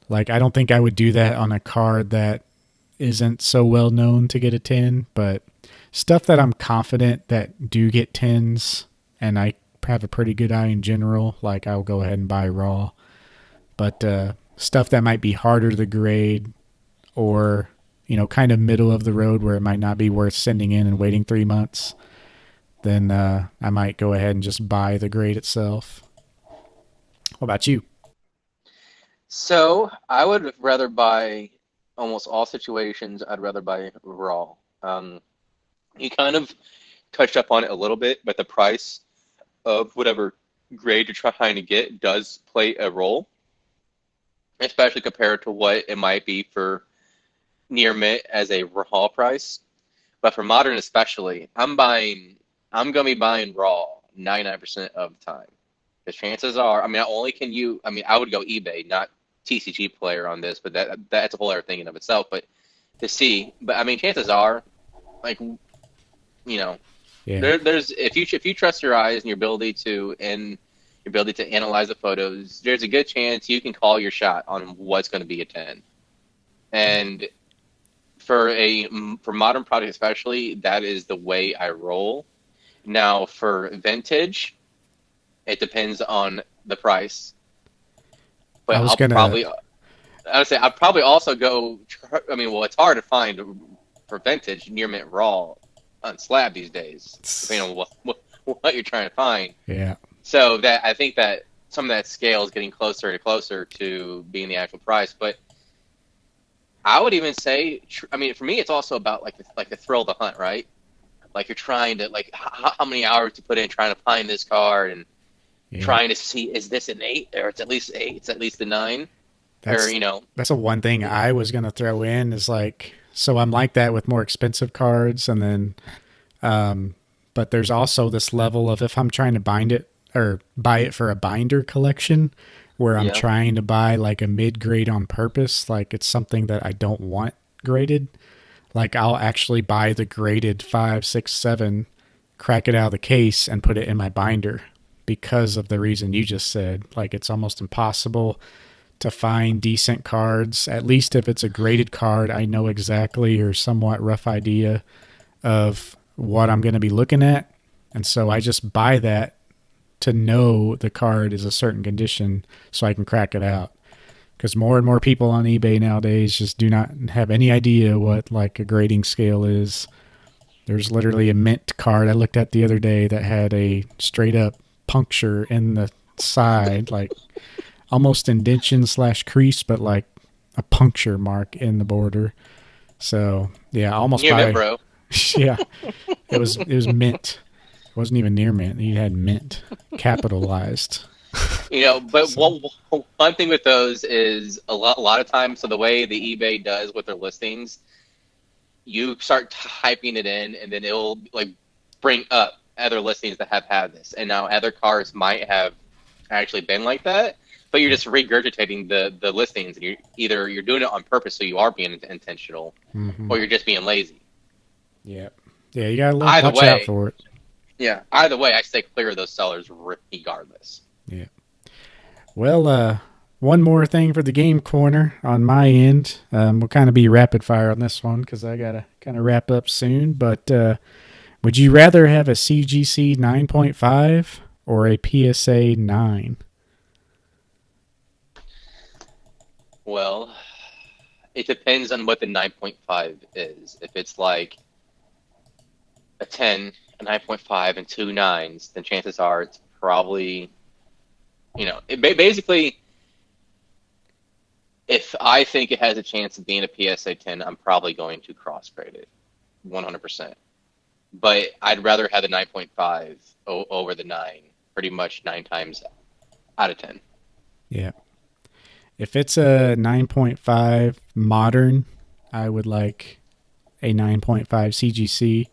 Like I don't think I would do that on a card that isn't so well known to get a 10, but stuff that I'm confident that do get 10s and I have a pretty good eye in general, like I'll go ahead and buy raw. But stuff that might be harder to grade, or kind of middle of the road where it might not be worth sending in and waiting 3 months, then I might go ahead and just buy the grade itself. What about you? So I would rather buy almost all situations. I'd rather buy raw. You kind of touched up on it a little bit, but the price of whatever grade you're trying to get does play a role, especially compared to what it might be for near mint as a raw price. But for modern especially, I'm gonna be buying raw 99% of the time. The chances are, I mean, I would go eBay, not TCG player on this, but that's a whole other thing in of itself. But to see, but I mean, chances are, like, know, Yeah. there's if you trust your eyes and your ability to analyze the photos, there's a good chance you can call your shot on what's going to be a 10. And for modern product especially, that is the way I roll. Now for vintage, it depends on the price, but I was gonna I would say I'd probably also go. I mean, well, it's hard to find for vintage near mint raw on slab these days, depending on what you're trying to find. Yeah. So that I think that some of that scale is getting closer and closer to being the actual price. But I would even say, I mean, for me, it's also about like the thrill of the hunt, right? Like you're trying to like how many hours to put in trying to find this card and Yeah. trying to see is this an 8 or it's at least 8, it's at least a 9 or That's that's a one thing I was gonna throw in is like, so I'm like that with more expensive cards, and then but there's also this level of if I'm trying to bind it or buy it for a binder collection, where I'm yeah. trying to buy like a mid grade on purpose, like it's something that I don't want graded. Like I'll actually buy the graded 5, 6, 7, crack it out of the case and put it in my binder because of the reason you just said. Like it's almost impossible to find decent cards. At least if it's a graded card, I know exactly or somewhat rough idea of what I'm going to be looking at. And so I just buy that to know the card is a certain condition so I can crack it out. Because more and more people on eBay nowadays just do not have any idea what like a grading scale is. There's literally a mint card I looked at the other day that had a straight up puncture in the side, like almost indention slash crease, but like a puncture mark in the border. So yeah, almost Near mint, by bro. yeah, it was mint. It wasn't even near mint. He had mint capitalized. But So one thing with those is a lot of times, so the way the eBay does with their listings, you start typing it in, and then it'll like bring up other listings that have had this, and now other cars might have actually been like that, but you're just regurgitating the listings, and you're doing it on purpose, so you are being intentional, mm-hmm. or you're just being lazy. Yeah, yeah, you gotta Either watch out way, for it. yeah. Either way, I stay clear of those sellers regardless. Yeah. Well, one more thing for the game corner on my end. We'll kind of be rapid fire on this one because I gotta kind of wrap up soon. But would you rather have a CGC 9.5 or a PSA 9? Well, it depends on what the 9.5 is. If it's like a 10, a 9.5, and two nines, then chances are it's probably, basically, if I think it has a chance of being a PSA 10, I'm probably going to cross grade it 100%. But I'd rather have the 9.5 over the 9, pretty much 9 times out of 10. Yeah. If it's a 9.5 modern, I would like a 9.5 CGC.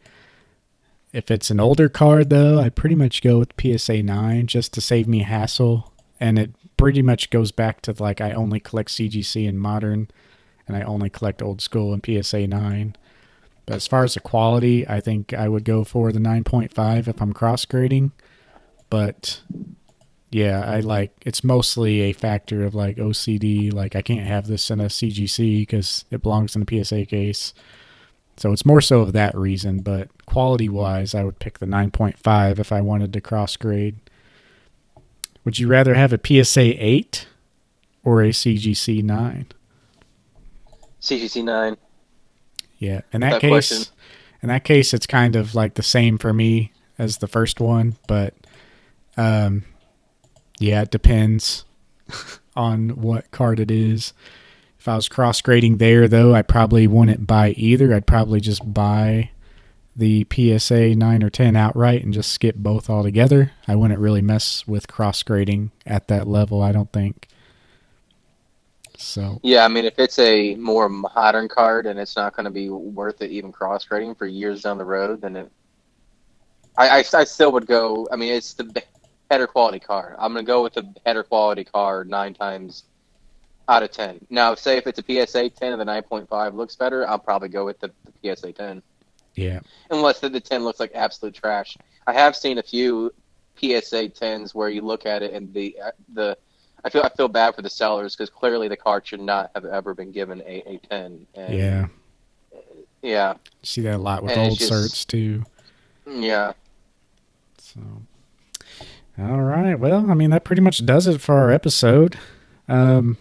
If it's an older card, though, I pretty much go with PSA 9 just to save me hassle. And it pretty much goes back to like I only collect CGC in modern and I only collect old school in PSA 9. But as far as the quality, I think I would go for the 9.5 if I'm cross grading. But yeah, I like it's mostly a factor of like OCD. Like I can't have this in a CGC because it belongs in a PSA case. So it's more so of that reason. But quality wise, I would pick the 9.5 if I wanted to cross grade. Would you rather have a PSA 8 or a CGC 9? CGC 9. Yeah, Without question. in that case, it's kind of like the same for me as the first one, but um, yeah, it depends on what card it is. If I was cross grading there, though, I probably wouldn't buy either. I'd probably just buy the PSA 9 or 10 outright and just skip both altogether. I wouldn't really mess with cross grading at that level, I don't think. So, Yeah, I mean, if it's a more modern card and it's not going to be worth it even cross grading for years down the road, then I still would go. I mean, it's the better quality card. I'm going to go with the better quality card 9 times out of 10. Now, say if it's a PSA 10 and the 9.5 looks better, I'll probably go with the PSA 10. yeah. Unless the 10 looks like absolute trash. I have seen a few PSA 10s where you look at it and the I feel bad for the sellers because clearly the card should not have ever been given a 10. And Yeah. yeah, See that a lot with and it's old just certs, too. yeah. So, all right. Well, I mean, that pretty much does it for our episode. Um,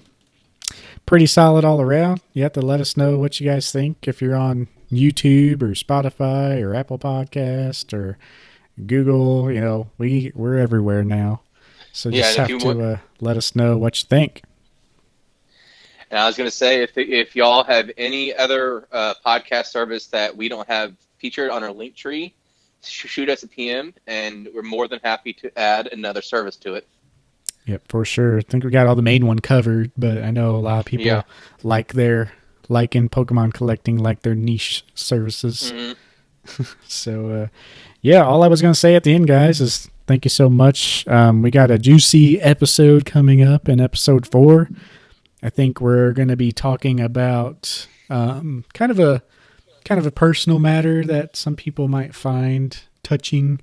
Pretty solid all around. You have to let us know what you guys think if you're on YouTube or Spotify or Apple Podcast or Google. You know, we're everywhere now. So Yeah, just and if have you want, to let us know what you think. and I was going to say, if y'all have any other podcast service that we don't have featured on our link tree, shoot us a PM, and we're more than happy to add another service to it. Yep, for sure. I think we got all the main one covered, but I know a lot of Yeah. people like in Pokemon collecting, like their niche services. Hmm. So, yeah, all I was going to say at the end, guys, is thank you so much. We got a juicy episode coming up in episode 4. I think we're going to be talking about kind of a personal matter that some people might find touching,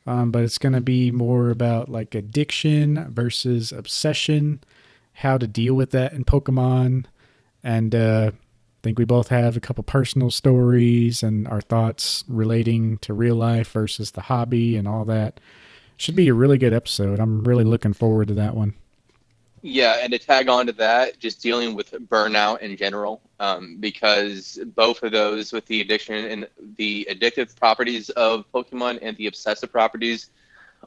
but it's going to be more about like addiction versus obsession, how to deal with that in Pokemon, and I think we both have a couple personal stories and our thoughts relating to real life versus the hobby and all that. Should be a really good episode. I'm really looking forward to that one. Yeah, and to tag on to that, just dealing with burnout in general, because both of those, with the addiction and the addictive properties of Pokemon and the obsessive properties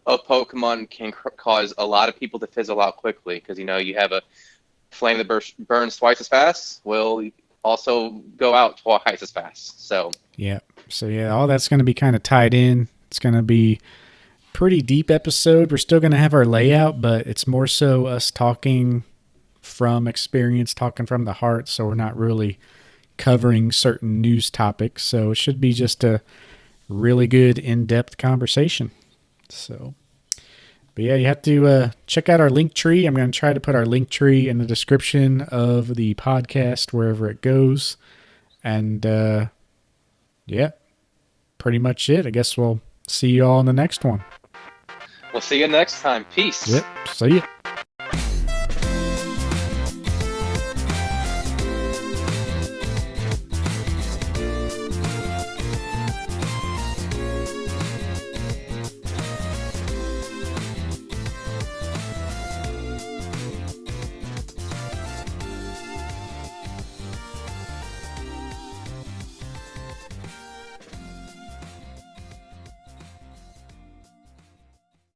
of Pokemon, can cause a lot of people to fizzle out quickly. Because you have a flame that burns twice as fast, will also go out twice as fast. So Yeah. So yeah, all that's going to be kind of tied in. It's going to be pretty deep episode. We're still going to have our layout, but it's more so us talking from experience, talking from the heart. So we're not really covering certain news topics. So it should be just a really good in-depth conversation. So, but yeah, you have to check out our link tree. I'm going to try to put our link tree in the description of the podcast, wherever it goes. And yeah, pretty much it. I guess we'll see you all in the next one. we'll see you next time. Peace. Yep. See ya.